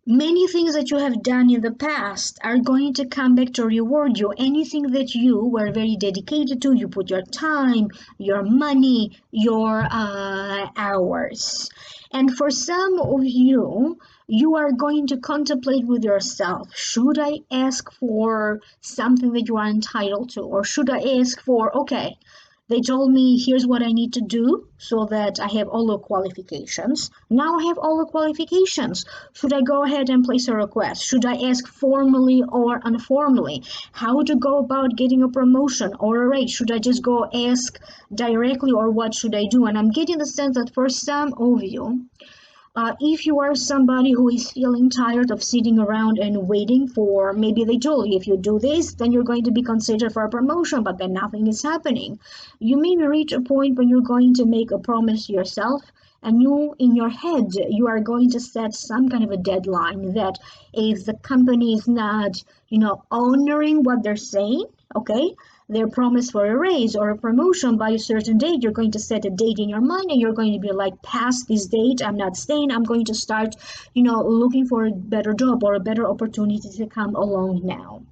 Many things that you have done in the past are going to come back to reward you. Anything that you were very dedicated to, you put your time, your money, your hours. And for some of you, you are going to contemplate with yourself, should I ask for something that you are entitled to? Or should I ask for, okay, they told me here's what I need to do so that I have all the qualifications. Now I have all the qualifications. Should I go ahead and place a request? Should I ask formally or informally? How to go about getting a promotion or a raise? Should I just go ask directly, or what should I do? And I'm getting the sense that for some of you, if you are somebody who is feeling tired of sitting around and waiting for, maybe they told you if you do this, then you're going to be considered for a promotion, but then nothing is happening. You may reach a point when you're going to make a promise to yourself, and you, in your head, you are going to set some kind of a deadline that if the company is not, honoring what they're saying, okay, their promise for a raise or a promotion by a certain date, you're going to set a date in your mind and you're going to be like, past this date, I'm not staying. I'm going to start, looking for a better job or a better opportunity to come along now.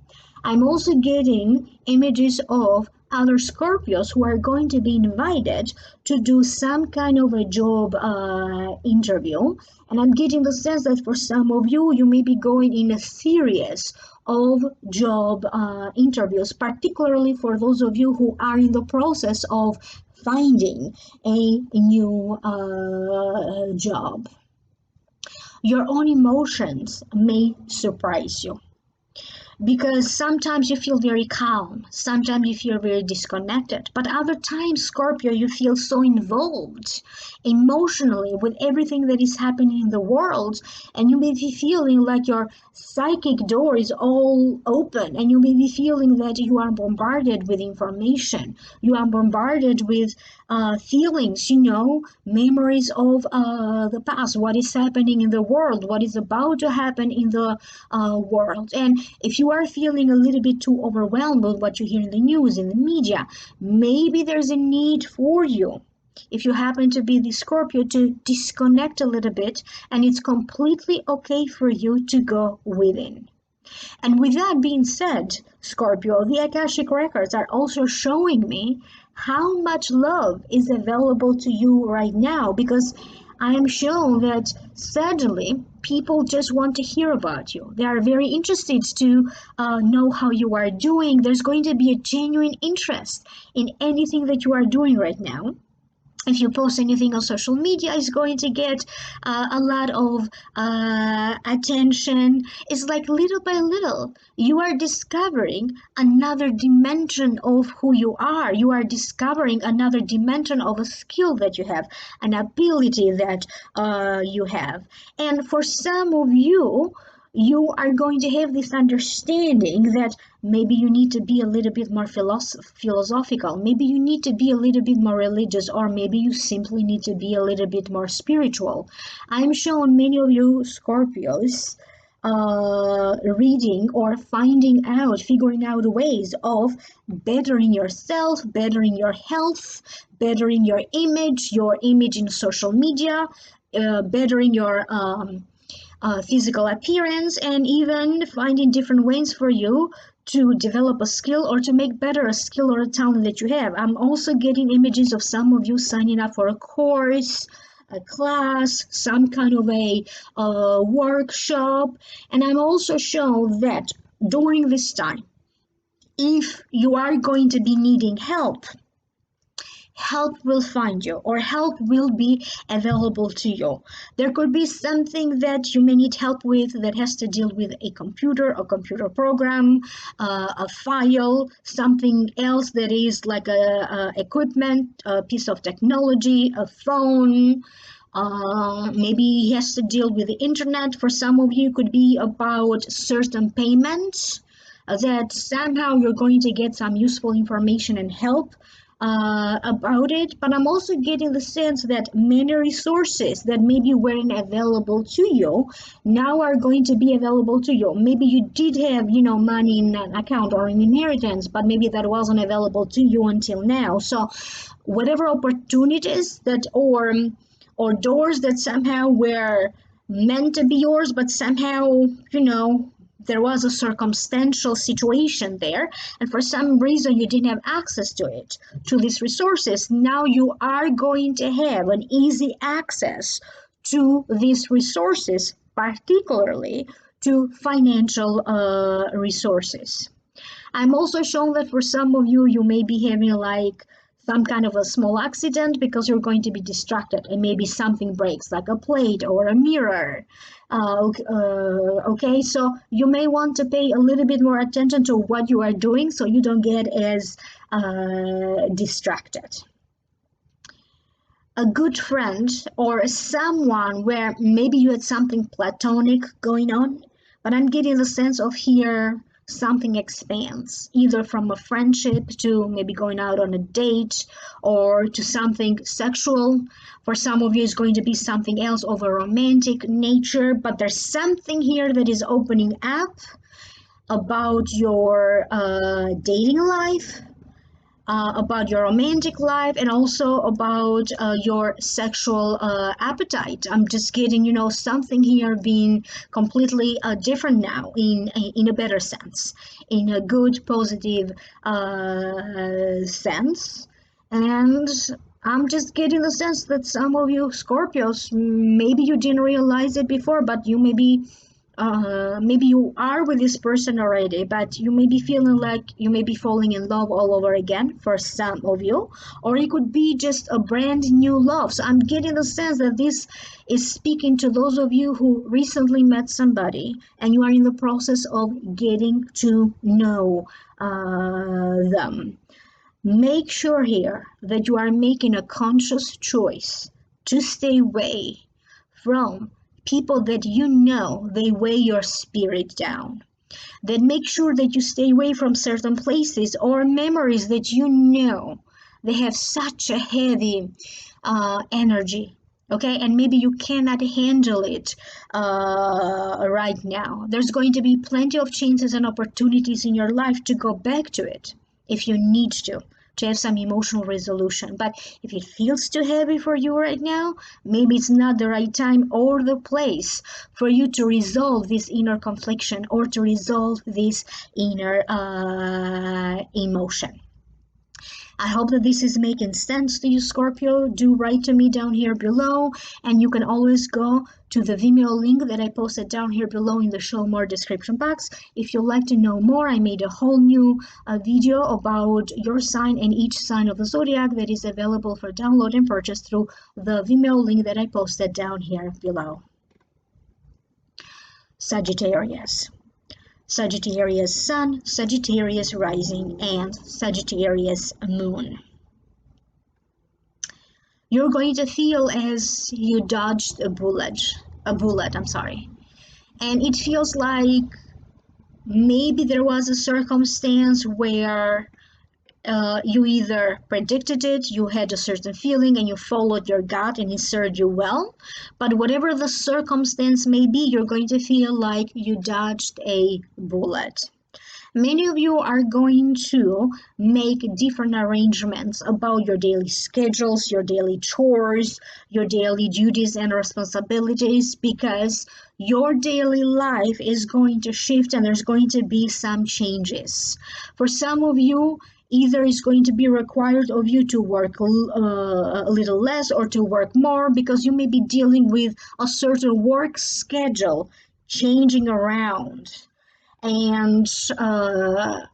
I'm also getting images of other Scorpios who are going to be invited to do some kind of a job interview. And I'm getting the sense that for some of you, you may be going in a series of job interviews, particularly for those of you who are in the process of finding a new job. Your own emotions may surprise you, because sometimes you feel very calm, sometimes you feel very disconnected, but other times, Scorpio, you feel so involved emotionally with everything that is happening in the world, and you may be feeling like your psychic door is all open, and you may be feeling that you are bombarded with information, you are bombarded with feelings, memories of the past, what is happening in the world, what is about to happen in the world. And if you are feeling a little bit too overwhelmed with what you hear in the news, in the media, maybe there's a need for you, if you happen to be the Scorpio, to disconnect a little bit, and it's completely okay for you to go within. And with that being said, Scorpio, the Akashic records are also showing me how much love is available to you right now, because I am shown that suddenly people just want to hear about you. They are very interested to know how you are doing. There's going to be a genuine interest in anything that you are doing right now. If you post anything on social media, it's going to get a lot of attention. It's like little by little, you are discovering another dimension of who you are. You are discovering another dimension of a skill that you have, an ability that you have. And for some of you, you are going to have this understanding that maybe you need to be a little bit more philosophical, maybe you need to be a little bit more religious, or maybe you simply need to be a little bit more spiritual. I'm showing many of you Scorpios reading or figuring out ways of bettering yourself, bettering your health, bettering your image in social media, bettering your physical appearance, and even finding different ways for you to develop a skill or to make better a skill or a talent that you have. I'm also getting images of some of you signing up for a course, a class, some kind of a workshop. And I'm also shown that during this time, if you are going to be needing help will find you, or help will be available to you. There could be something that you may need help with that has to deal with a computer program, a file, something else that is like a equipment, a piece of technology, a phone, Maybe he has to deal with the internet. For some of you, it could be about certain payments that somehow you're going to get some useful information and help about it. But I'm also getting the sense that many resources that maybe weren't available to you now are going to be available to you. Maybe you did have, money in an account or an inheritance, but maybe that wasn't available to you until now. So whatever opportunities that or doors that somehow were meant to be yours, but somehow, there was a circumstantial situation there, and for some reason you didn't have access to these resources. Now you are going to have an easy access to these resources, particularly to financial resources. I'm also shown that for some of you, you may be having like some kind of a small accident because you're going to be distracted and maybe something breaks, like a plate or a mirror. Okay, so you may want to pay a little bit more attention to what you are doing so you don't get as distracted. A good friend or someone where maybe you had something platonic going on, but I'm getting the sense of here something expands, either from a friendship to maybe going out on a date or to something sexual. For some of you, it's going to be something else of a romantic nature, but there's something here that is opening up about your dating life, about your romantic life, and also about your sexual appetite. I'm just getting, something here being completely different now in a better sense, in a good, positive sense. And I'm just getting the sense that some of you Scorpios, maybe you didn't realize it before, but you maybe you are with this person already, but you may be feeling like you may be falling in love all over again for some of you, or it could be just a brand new love. So I'm getting the sense that this is speaking to those of you who recently met somebody and you are in the process of getting to know them. Make sure here that you are making a conscious choice to stay away from people that they weigh your spirit down. Then make sure that you stay away from certain places or memories that they have such a heavy energy. Okay, and maybe you cannot handle it right now. There's going to be plenty of chances and opportunities in your life to go back to it if you need to have some emotional resolution. But if it feels too heavy for you right now, maybe it's not the right time or the place for you to resolve this inner confliction or to resolve this inner emotion. I hope that this is making sense to you, Scorpio. Do write to me down here below, and you can always go to the Vimeo link that I posted down here below in the show more description box. If you'd like to know more, I made a whole new video about your sign and each sign of the zodiac that is available for download and purchase through the Vimeo link that I posted down here below. Sagittarius. Sagittarius Sun, Sagittarius Rising, and Sagittarius Moon. You're going to feel as you dodged a bullet, and it feels like maybe there was a circumstance where you either predicted it, you had a certain feeling, and you followed your gut and it served you well. But whatever the circumstance may be, you're going to feel like you dodged a bullet. Many of you are going to make different arrangements about your daily schedules, your daily chores, your daily duties and responsibilities, because your daily life is going to shift and there's going to be some changes. For some of you, either it's going to be required of you to work a little less or to work more, because you may be dealing with a certain work schedule changing around. And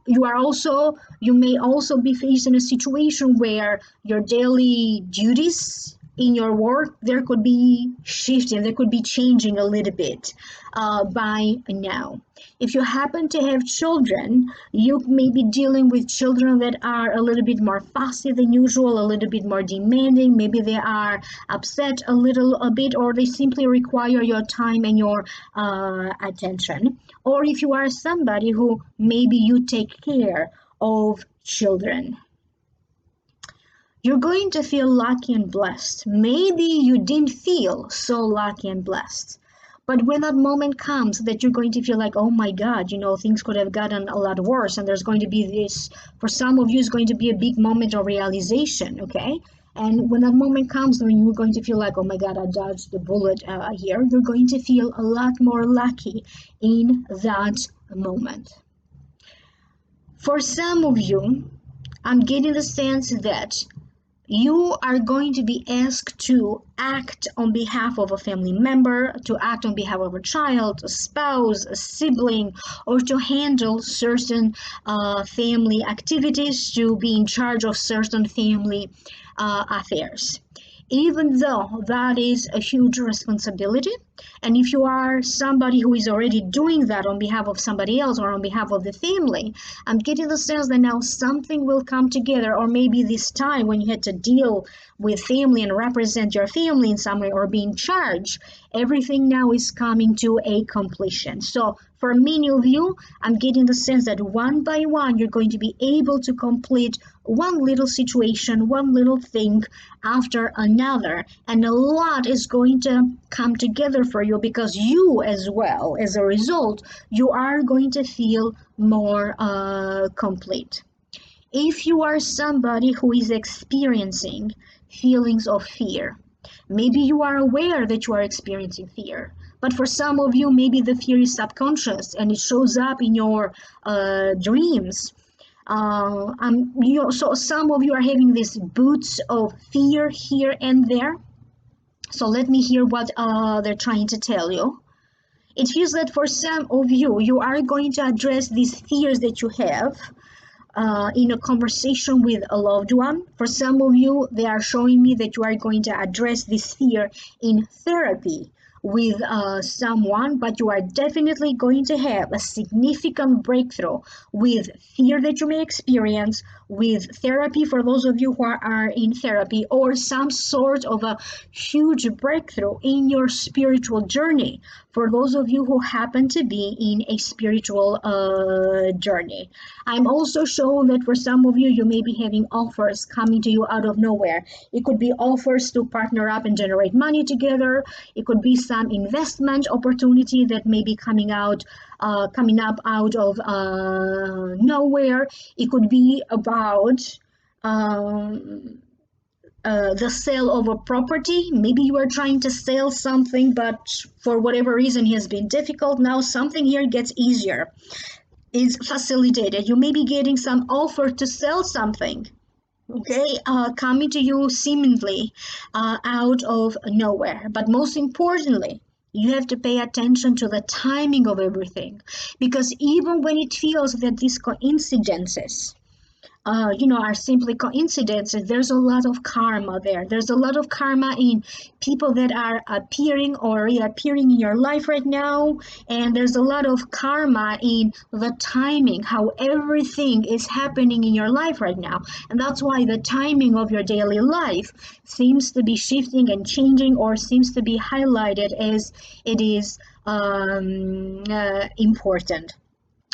you may also be facing a situation where your daily duties in your work, there could be shifting, there could be changing a little bit by now. If you happen to have children, you may be dealing with children that are a little bit more fussy than usual, a little bit more demanding. Maybe they are upset a bit, or they simply require your time and your attention. Or if you are somebody who maybe you take care of children, you're going to feel lucky and blessed. Maybe you didn't feel so lucky and blessed. But when that moment comes that you're going to feel like, oh my God, things could have gotten a lot worse, and there's going to be this, for some of you, it's going to be a big moment of realization, okay? And when that moment comes when you're going to feel like, oh my God, I dodged the bullet here, you're going to feel a lot more lucky in that moment. For some of you, I'm getting the sense that you are going to be asked to act on behalf of a family member, to act on behalf of a child, a spouse, a sibling, or to handle certain family activities, to be in charge of certain family affairs. Even though that is a huge responsibility, and if you are somebody who is already doing that on behalf of somebody else or on behalf of the family, I'm getting the sense that now something will come together, or maybe this time when you had to deal with family and represent your family in some way or be in charge, everything now is coming to a completion. So for many of you, I'm getting the sense that one by one, you're going to be able to complete one little situation, one little thing after another, and a lot is going to come together for you, because you as well, as a result, you are going to feel more complete. If you are somebody who is experiencing feelings of fear, maybe you are aware that you are experiencing fear, but for some of you, maybe the fear is subconscious and it shows up in your dreams. So some of you are having these boots of fear here and there. So let me hear what they're trying to tell you. It feels that for some of you, you are going to address these fears that you have in a conversation with a loved one. For some of you, they are showing me that you are going to address this fear in therapy with someone, but you are definitely going to have a significant breakthrough with fear that you may experience with therapy for those of you who are in therapy, or some sort of a huge breakthrough in your spiritual journey for those of you who happen to be in a spiritual journey. I'm also shown that for some of you, you may be having offers coming to you out of nowhere. It could be offers to partner up and generate money together. It could be some investment opportunity that may be coming up out of nowhere. It could be about the sale of a property. Maybe you are trying to sell something, but for whatever reason it has been difficult. Now something here gets easier, is facilitated. You may be getting some offer to sell something, okay, coming to you seemingly out of nowhere. But most importantly, you have to pay attention to the timing of everything, because even when it feels that these coincidences are simply coincidences, there's a lot of karma there. There's a lot of karma in people that are appearing or reappearing in your life right now. And there's a lot of karma in the timing, how everything is happening in your life right now. And that's why the timing of your daily life seems to be shifting and changing, or seems to be highlighted as it is important.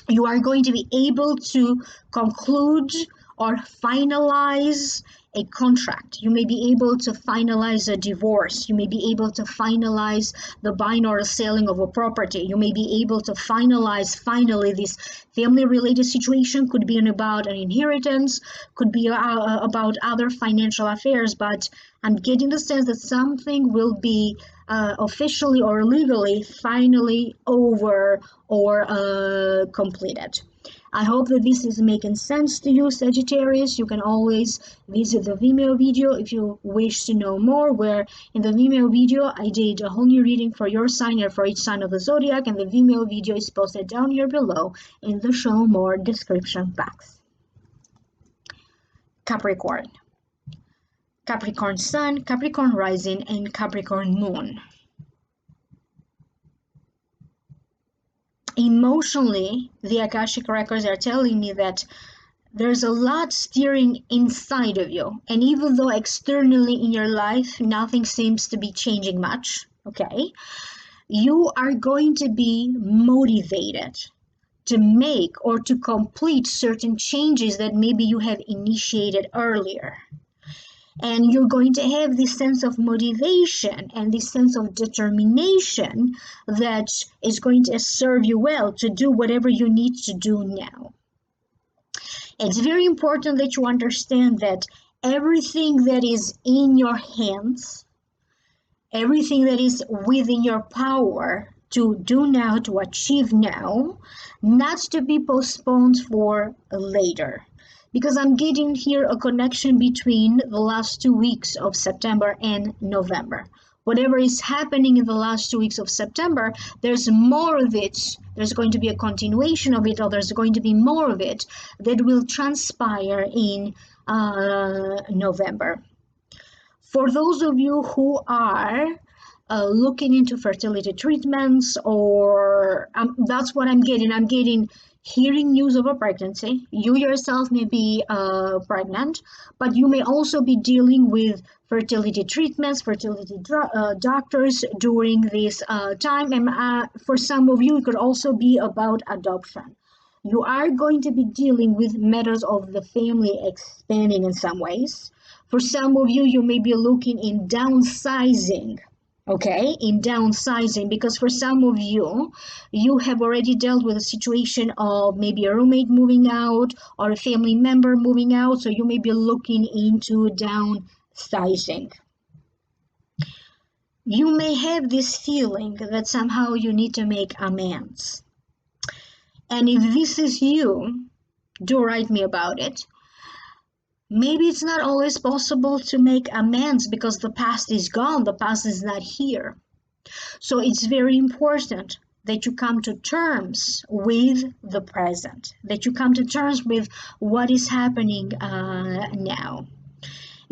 You are going to be able to conclude or finalize a contract. You may be able to finalize a divorce. You may be able to finalize the buying or selling of a property. You may be able to finally this family related situation. Could be about an inheritance, could be about other financial affairs, but I'm getting the sense that something will be officially or legally finally over or completed. I hope that this is making sense to you, Sagittarius. You can always visit the Vimeo video if you wish to know more, where in the Vimeo video I did a whole new reading for your sign and for each sign of the zodiac, and the Vimeo video is posted down here below in the show more description box. Capricorn. Capricorn Sun, Capricorn Rising, and Capricorn Moon. Emotionally, the Akashic records are telling me that there's a lot stirring inside of you. And even though externally in your life, nothing seems to be changing much, okay, you are going to be motivated to make or to complete certain changes that maybe you have initiated earlier. And you're going to have this sense of motivation and this sense of determination that is going to serve you well to do whatever you need to do now. It's very important that you understand that everything that is in your hands, everything that is within your power to do now, to achieve now, not to be postponed for later. Because I'm getting here a connection between the last 2 weeks of September and November. Whatever is happening in the last 2 weeks of September, there's more of it. There's going to be a continuation of it, or there's going to be more of it that will transpire in November. For those of you who are looking into fertility treatments, or that's what I'm getting. I'm getting hearing news of a pregnancy. You yourself may be pregnant, but you may also be dealing with fertility treatments, fertility doctors during this time. And for some of you, it could also be about adoption. You are going to be dealing with matters of the family expanding in some ways. For some of you, you may be looking in downsizing. Okay, in downsizing, because for some of you, you have already dealt with a situation of maybe a roommate moving out or a family member moving out, so you may be looking into downsizing. You may have this feeling that somehow you need to make amends. And if this is you, do write me about it. Maybe it's not always possible to make amends because the past is gone, the past is not here. So it's very important that you come to terms with the present, that you come to terms with what is happening now.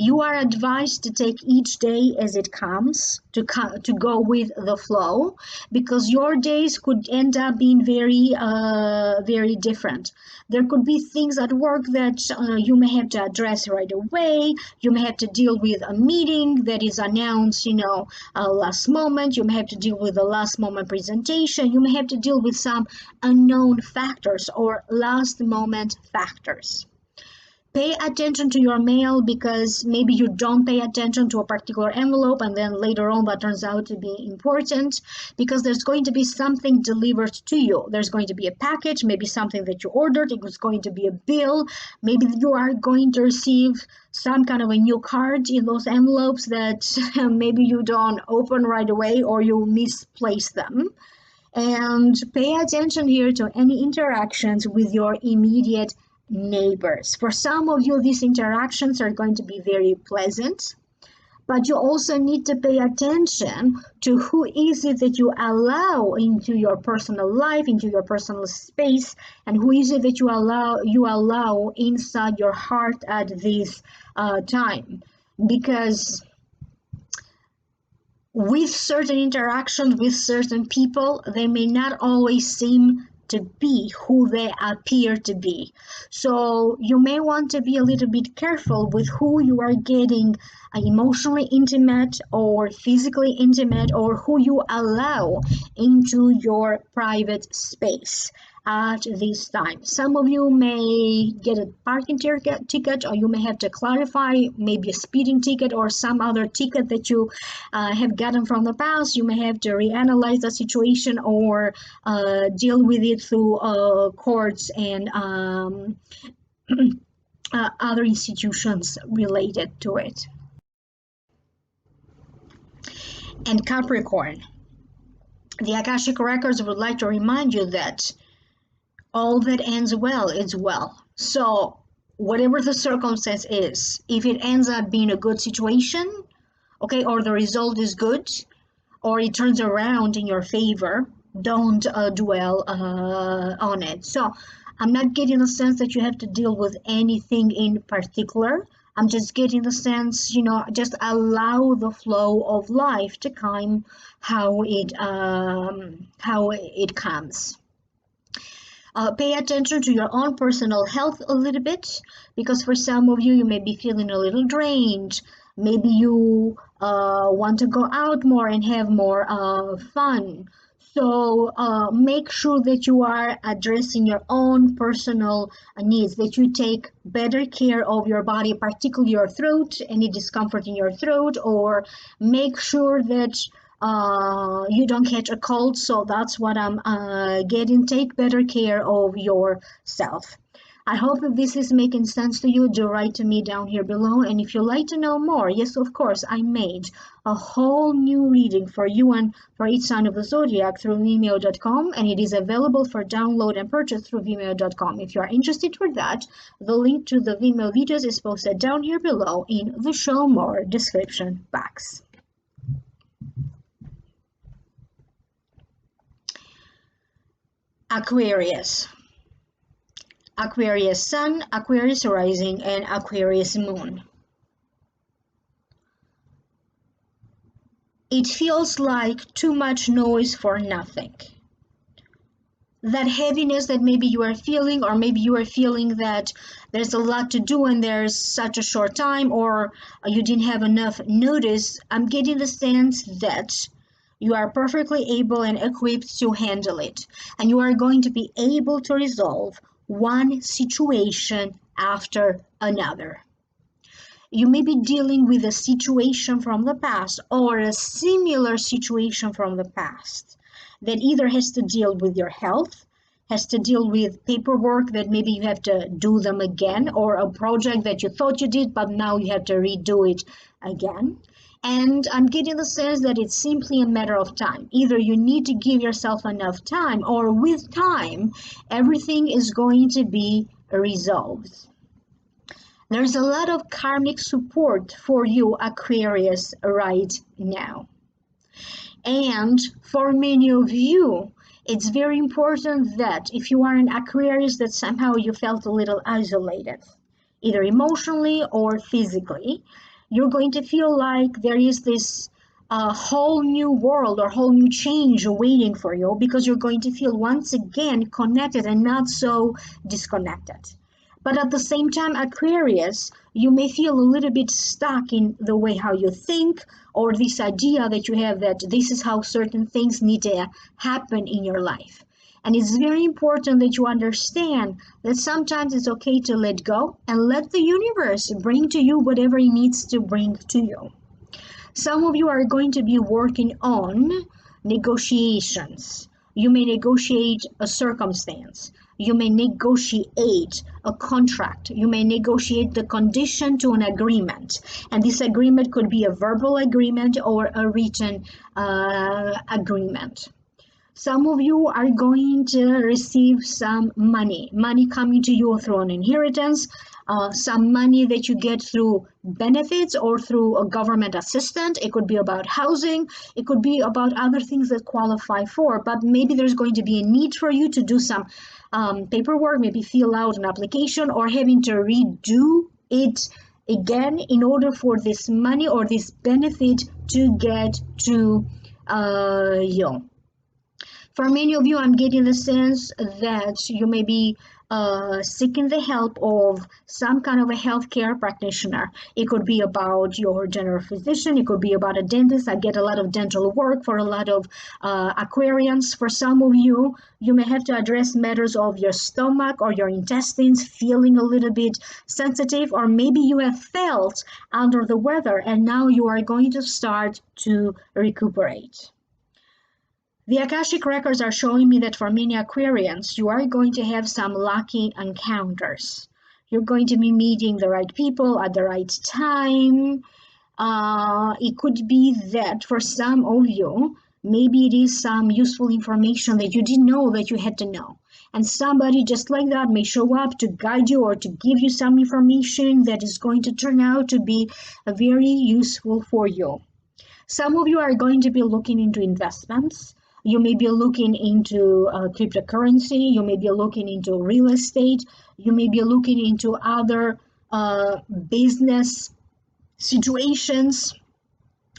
You are advised to take each day as it comes, to go with the flow, because your days could end up being very different. There could be things at work that you may have to address right away. You may have to deal with a meeting that is announced, last moment. You may have to deal with a last moment presentation. You may have to deal with some unknown factors or last moment factors. Pay attention to your mail, because maybe you don't pay attention to a particular envelope and then later on that turns out to be important, because there's going to be something delivered to you. There's going to be a package, maybe something that you ordered. It was going to be a bill. Maybe you are going to receive some kind of a new card in those envelopes that maybe you don't open right away or you misplace them. And pay attention here to any interactions with your immediate neighbors. For some of you, these interactions are going to be very pleasant, but you also need to pay attention to who is it that you allow into your personal life, into your personal space, and who is it that you allow inside your heart at this time. Because with certain interactions with certain people, they may not always seem to be who they appear to be. So you may want to be a little bit careful with who you are getting emotionally intimate or physically intimate, or who you allow into your private space at this time. Some of you may get a parking ticket, or you may have to clarify maybe a speeding ticket or some other ticket that you have gotten from the past. You may have to reanalyze the situation or deal with it through courts and other institutions related to it. And Capricorn, the Akashic Records would like to remind you that all that ends well is well. So whatever the circumstance is, if it ends up being a good situation, okay, or the result is good, or it turns around in your favor, don't dwell on it. So I'm not getting a sense that you have to deal with anything in particular. I'm just getting the sense, just allow the flow of life to come how it comes. Pay attention to your own personal health a little bit, because for some of you, you may be feeling a little drained. Maybe you want to go out more and have more fun. So make sure that you are addressing your own personal needs, that you take better care of your body, particularly your throat, any discomfort in your throat, or make sure that you don't catch a cold. So that's what I'm getting. Take better care of yourself. I hope that this is making sense to you. Do write to me down here below. And if you'd like to know more, yes, of course, I made a whole new reading for you and for each sign of the zodiac through Vimeo.com, and it is available for download and purchase through Vimeo.com. If you are interested for that, the link to the Vimeo videos is posted down here below in the show more description box. Aquarius. Aquarius Sun, Aquarius Rising, and Aquarius Moon. It feels like too much noise for nothing. That heaviness that maybe you are feeling, or maybe you are feeling that there's a lot to do and there's such a short time, or you didn't have enough notice, I'm getting the sense that you are perfectly able and equipped to handle it, and you are going to be able to resolve one situation after another. You may be dealing with a situation from the past or a similar situation from the past that either has to deal with your health, has to deal with paperwork that maybe you have to do them again, or a project that you thought you did but now you have to redo it again. And I'm getting the sense that it's simply a matter of time. Either you need to give yourself enough time, or with time, everything is going to be resolved. There's a lot of karmic support for you, Aquarius, right now. And for many of you, it's very important that if you are an Aquarius, that somehow you felt a little isolated, either emotionally or physically. You're going to feel like there is this whole new world or whole new change waiting for you, because you're going to feel once again connected and not so disconnected. But at the same time, Aquarius, you may feel a little bit stuck in the way how you think, or this idea that you have that this is how certain things need to happen in your life. And it's very important that you understand that sometimes it's okay to let go and let the universe bring to you whatever it needs to bring to you. Some of you are going to be working on negotiations. You may negotiate a circumstance. You may negotiate a contract. You may negotiate the condition to an agreement. And this agreement could be a verbal agreement or a written agreement. Some of you are going to receive some money coming to you through an inheritance, some money that you get through benefits or through a government assistance. It could be about housing. It could be about other things that qualify for, but maybe there's going to be a need for you to do some paperwork, maybe fill out an application, or having to redo it again in order for this money or this benefit to get to you. For many of you, I'm getting the sense that you may be seeking the help of some kind of a healthcare practitioner. It could be about your general physician. It could be about a dentist. I get a lot of dental work for a lot of Aquarians. For some of you, you may have to address matters of your stomach or your intestines, feeling a little bit sensitive, or maybe you have felt under the weather and now you are going to start to recuperate. The Akashic records are showing me that for many Aquarians, you are going to have some lucky encounters. You're going to be meeting the right people at the right time. It could be that for some of you, maybe it is some useful information that you didn't know that you had to know. And somebody just like that may show up to guide you or to give you some information that is going to turn out to be very useful for you. Some of you are going to be looking into investments. You may be looking into cryptocurrency. You may be looking into real estate. You may be looking into other business situations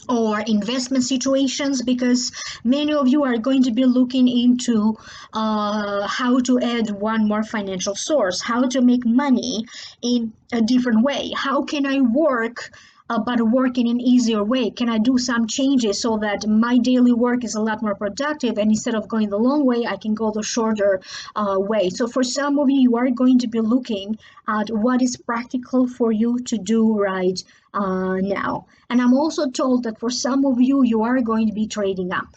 or investment situations, because many of you are going to be looking into how to add one more financial source, how to make money in a different way. How can I work, but work in an easier way? Can I do some changes so that my daily work is a lot more productive, and instead of going the long way, I can go the shorter way? So for some of you, you are going to be looking at what is practical for you to do right now. And I'm also told that for some of you, you are going to be trading up.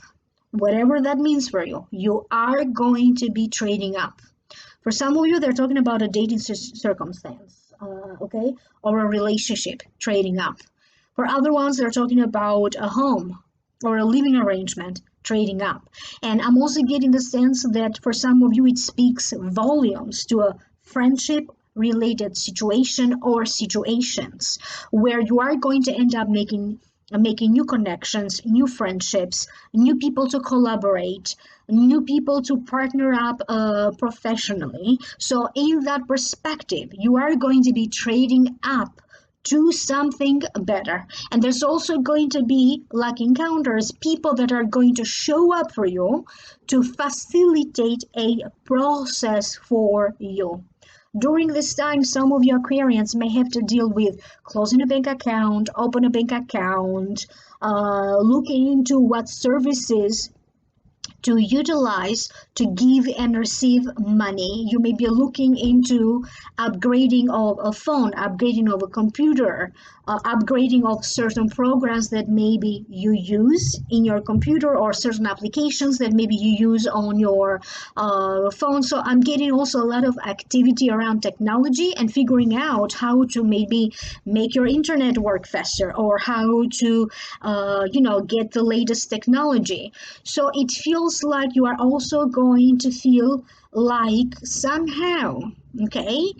Whatever that means for you, you are going to be trading up. For some of you, they're talking about a dating circumstance, okay, or a relationship trading up. For other ones, they're talking about a home or a living arrangement trading up. And I'm also getting the sense that for some of you, it speaks volumes to a friendship related situation or situations where you are going to end up making new connections, new friendships, new people to collaborate, new people to partner up professionally. So in that perspective, you are going to be trading up to something better. And there's also going to be luck encounters, people that are going to show up for you to facilitate a process for you. During this time, some of your Aquarians may have to deal with closing a bank account, open a bank account, looking into what services to utilize to give and receive money. You may be looking into upgrading of a phone, upgrading of a computer, upgrading of certain programs that maybe you use in your computer, or certain applications that maybe you use on your phone. So I'm getting also a lot of activity around technology and figuring out how to maybe make your internet work faster, or how to get the latest technology. So it feels like you are also going to feel like somehow, okay,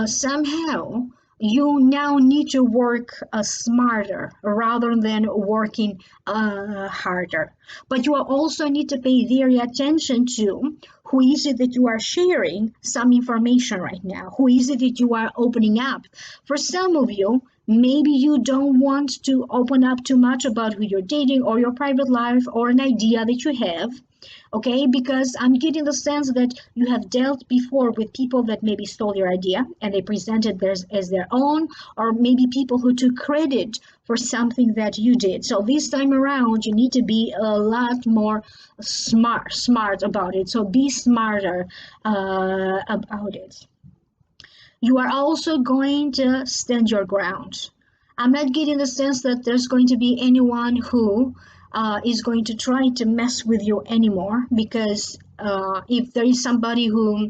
somehow you now need to work smarter rather than working harder. But you also need to pay very attention to who is it that you are sharing some information right now, who is it that you are opening up. For some of you, maybe you don't want to open up too much about who you're dating or your private life or an idea that you have, okay, because I'm getting the sense that you have dealt before with people that maybe stole your idea and they presented theirs as their own, or maybe people who took credit for something that you did. So this time around, you need to be a lot more smart about it. So be smarter about it. You are also going to stand your ground. I'm not getting the sense that there's going to be anyone who is going to try to mess with you anymore, because if there is somebody who,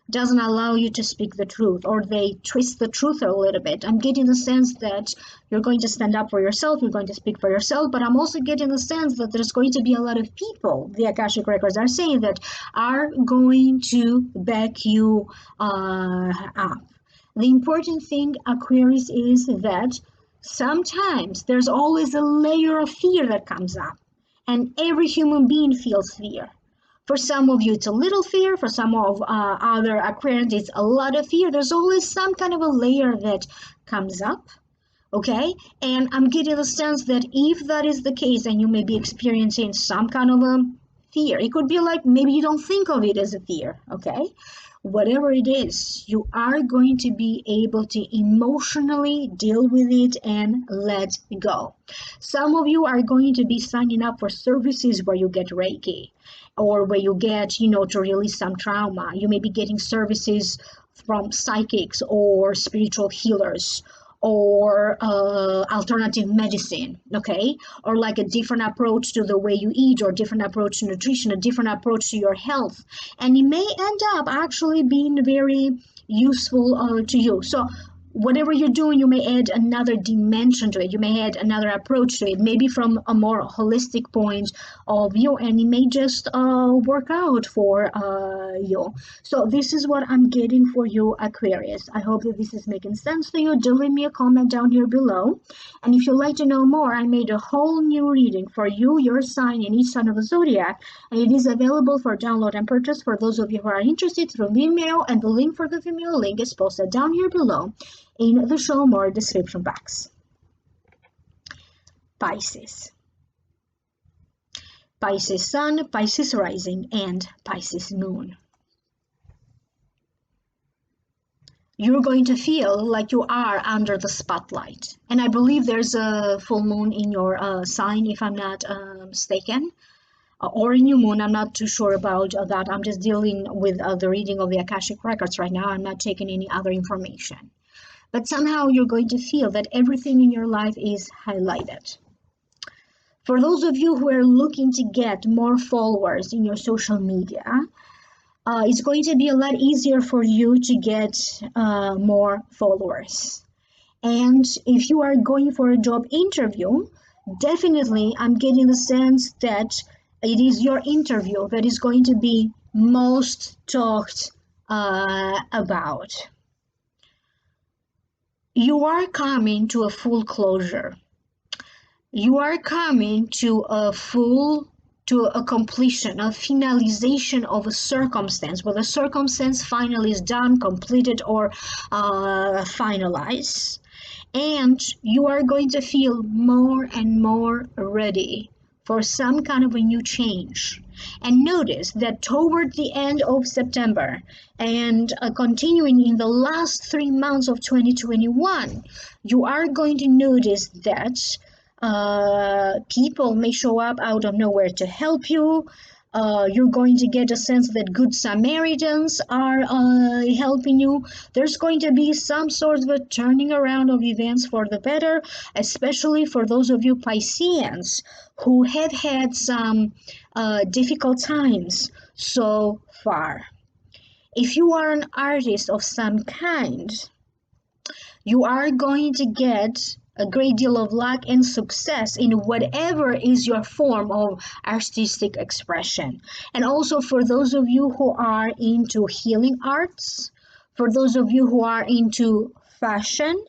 doesn't allow you to speak the truth, or they twist the truth a little bit, I'm getting the sense that you're going to stand up for yourself, you're going to speak for yourself. But I'm also getting the sense that there's going to be a lot of people, the Akashic records are saying, that are going to back you up. The important thing, Aquarius, is that sometimes there's always a layer of fear that comes up, and every human being feels fear. For some of you, it's a little fear. For some of other Aquarians, it's a lot of fear. There's always some kind of a layer that comes up, okay? And I'm getting the sense that if that is the case, and you may be experiencing some kind of a fear, it could be like maybe you don't think of it as a fear, okay? Whatever it is, you are going to be able to emotionally deal with it and let go. Some of you are going to be signing up for services where you get Reiki, or where you get, to release some trauma. You may be getting services from psychics or spiritual healers, or alternative medicine, okay? Or like a different approach to the way you eat, or different approach to nutrition, a different approach to your health. And it may end up actually being very useful to you. So whatever you're doing, you may add another dimension to it. You may add another approach to it, maybe from a more holistic point of view, and it may just work out for you. So this is what I'm getting for you, Aquarius. I hope that this is making sense to you. Do leave me a comment down here below. And if you'd like to know more, I made a whole new reading for you, your sign, and each sign of the zodiac. And it is available for download and purchase for those of you who are interested through Vimeo. And the link for the Vimeo link is posted down here below in the show more description box. Pisces. Pisces Sun, Pisces Rising, and Pisces Moon. You're going to feel like you are under the spotlight. And I believe there's a full moon in your sign, if I'm not mistaken, or a new moon. I'm not too sure about that. I'm just dealing with the reading of the Akashic Records right now. I'm not taking any other information. But somehow you're going to feel that everything in your life is highlighted. For those of you who are looking to get more followers in your social media, it's going to be a lot easier for you to get more followers. And if you are going for a job interview, definitely I'm getting the sense that it is your interview that is going to be most talked about. You are coming to a full closure. You are coming to a completion, a finalization of a circumstance, where the circumstance finally is done, completed, or finalized. And you are going to feel more and more ready for some kind of a new change. And notice that toward the end of September and continuing in the last 3 months of 2021, you are going to notice that people may show up out of nowhere to help you. You're going to get a sense that good Samaritans are helping you. There's going to be some sort of a turning around of events for the better, especially for those of you Pisceans who have had some difficult times so far. If you are an artist of some kind, you are going to get a great deal of luck and success in whatever is your form of artistic expression. And also for those of you who are into healing arts, for those of you who are into fashion,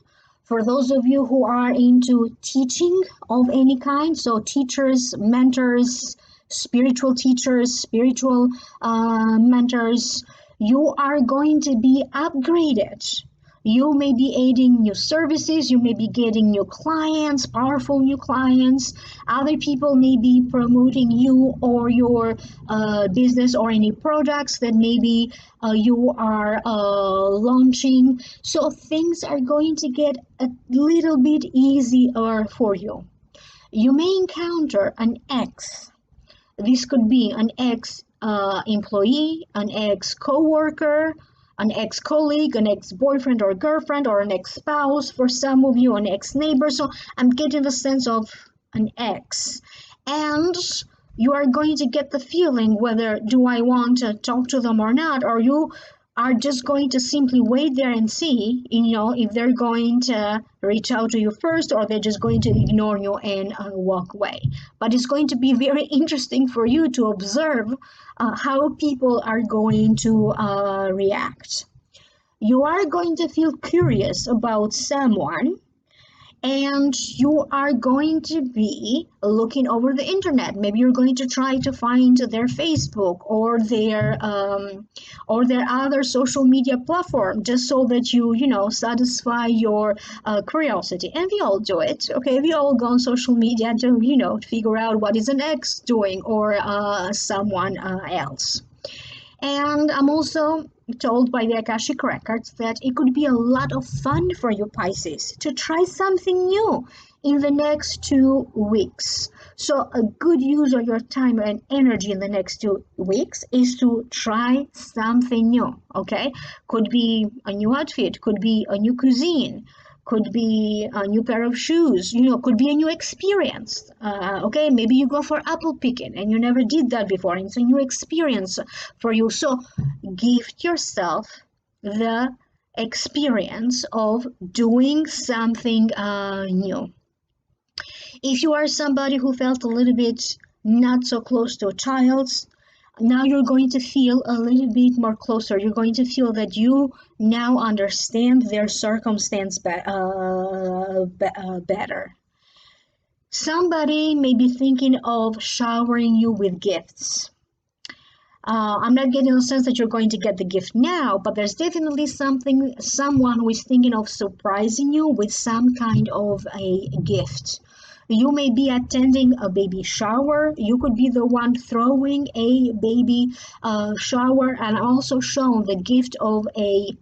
for those of you who are into teaching of any kind, so teachers, mentors, spiritual teachers, spiritual mentors, you are going to be upgraded. You may be adding new services, you may be getting new clients, powerful new clients. Other people may be promoting you or your business or any products that maybe you are launching. So things are going to get a little bit easier for you. You may encounter an ex. This could be an ex-employee, an ex-coworker, an ex-colleague, an ex-boyfriend or girlfriend, or an ex-spouse, for some of you, an ex-neighbor. So I'm getting the sense of an ex. And you are going to get the feeling whether do I want to talk to them or not, or you are just going to simply wait there and see, if they're going to reach out to you first, or they're just going to ignore you and walk away. But it's going to be very interesting for you to observe how people are going to react. You are going to feel curious about someone, and you are going to be looking over the internet. Maybe you're going to try to find their Facebook or their other social media platform, just so that you satisfy your curiosity. And we all do it, okay? We all go on social media to figure out what is an ex doing, or someone else. And I'm also told by the Akashic Records that it could be a lot of fun for you Pisces to try something new in the next 2 weeks. So a good use of your time and energy in the next 2 weeks is to try something new, okay? Could be a new outfit, could be a new cuisine, could be a new pair of shoes, could be a new experience. Okay, maybe you go for apple picking and you never did that before, and it's a new experience for you. So gift yourself the experience of doing something new. If you are somebody who felt a little bit not so close to a child, now you're going to feel a little bit more closer. You're going to feel that you now understand their circumstance better. Somebody may be thinking of showering you with gifts. I'm not getting the sense that you're going to get the gift now, but there's definitely someone who is thinking of surprising you with some kind of a gift. You may be attending a baby shower. You could be the one throwing a baby shower, and also shown the gift of a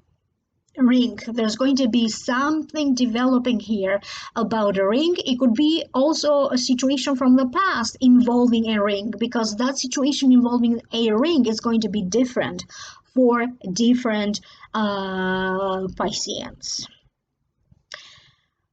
ring. There's going to be something developing here about a ring. It could be also a situation from the past involving a ring, because that situation involving a ring is going to be different for different Pisceans.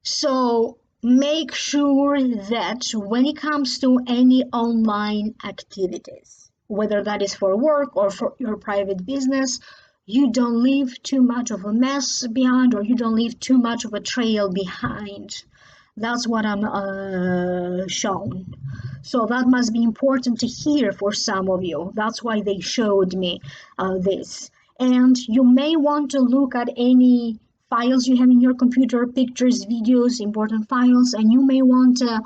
So make sure that when it comes to any online activities, whether that is for work or for your private business, you don't leave too much of a mess behind, or you don't leave too much of a trail behind. That's what I'm shown. So that must be important to hear for some of you. That's why they showed me this. And you may want to look at any files you have in your computer, pictures, videos, important files, and you may want to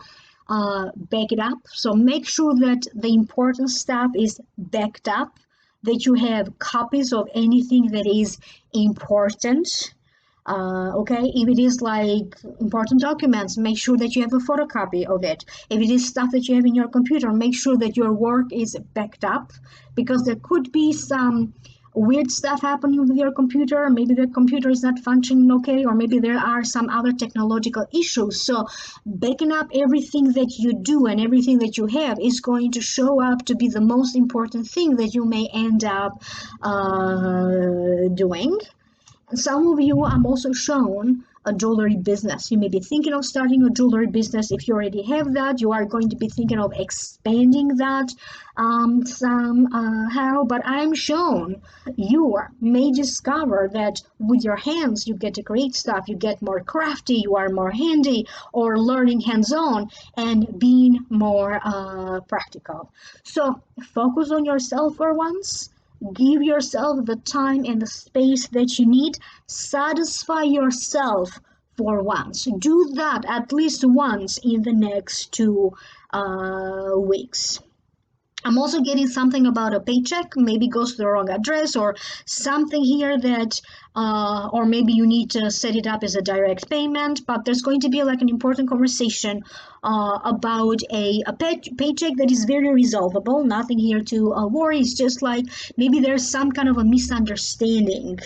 back it up. So make sure that the important stuff is backed up, that you have copies of anything that is important. Okay, if it is like important documents, make sure that you have a photocopy of it. If it is stuff that you have in your computer, make sure that your work is backed up, because there could be some weird stuff happening with your computer. Maybe the computer is not functioning okay, or maybe there are some other technological issues. So backing up everything that you do and everything that you have is going to show up to be the most important thing that you may end up doing. Some of you, I'm also shown a jewelry business. You may be thinking of starting a jewelry business. If you already have that, you are going to be thinking of expanding that somehow. But I'm shown you may discover that with your hands you get to create stuff. You get more crafty, you are more handy, or learning hands-on and being more practical. So focus on yourself for once. Give yourself the time and the space that you need. Satisfy yourself for once. Do that at least once in the next 2 weeks. I'm also getting something about a paycheck, maybe goes to the wrong address, or something here that, or maybe you need to set it up as a direct payment, but there's going to be like an important conversation about a paycheck that is very resolvable. Nothing here to worry. It's just like maybe there's some kind of a misunderstanding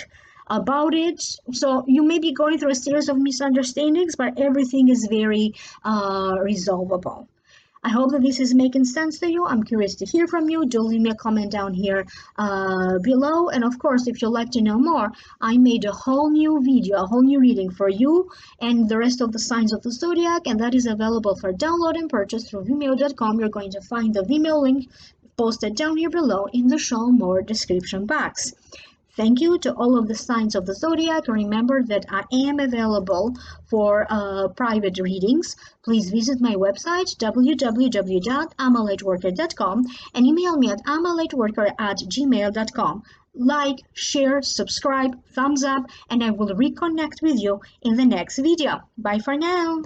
about it. So you may be going through a series of misunderstandings, but everything is very resolvable. I hope that this is making sense to you. I'm curious to hear from you. Do leave me a comment down here below. And of course, if you'd like to know more, I made a whole new video, a whole new reading for you and the rest of the signs of the zodiac, and that is available for download and purchase through Vimeo.com. You're going to find the Vimeo link posted down here below in the show more description box. Thank you to all of the signs of the zodiac. Remember that I am available for private readings. Please visit my website www.amalightworker.com and email me at amalightworker@gmail.com. Like, share, subscribe, thumbs up, and I will reconnect with you in the next video. Bye for now.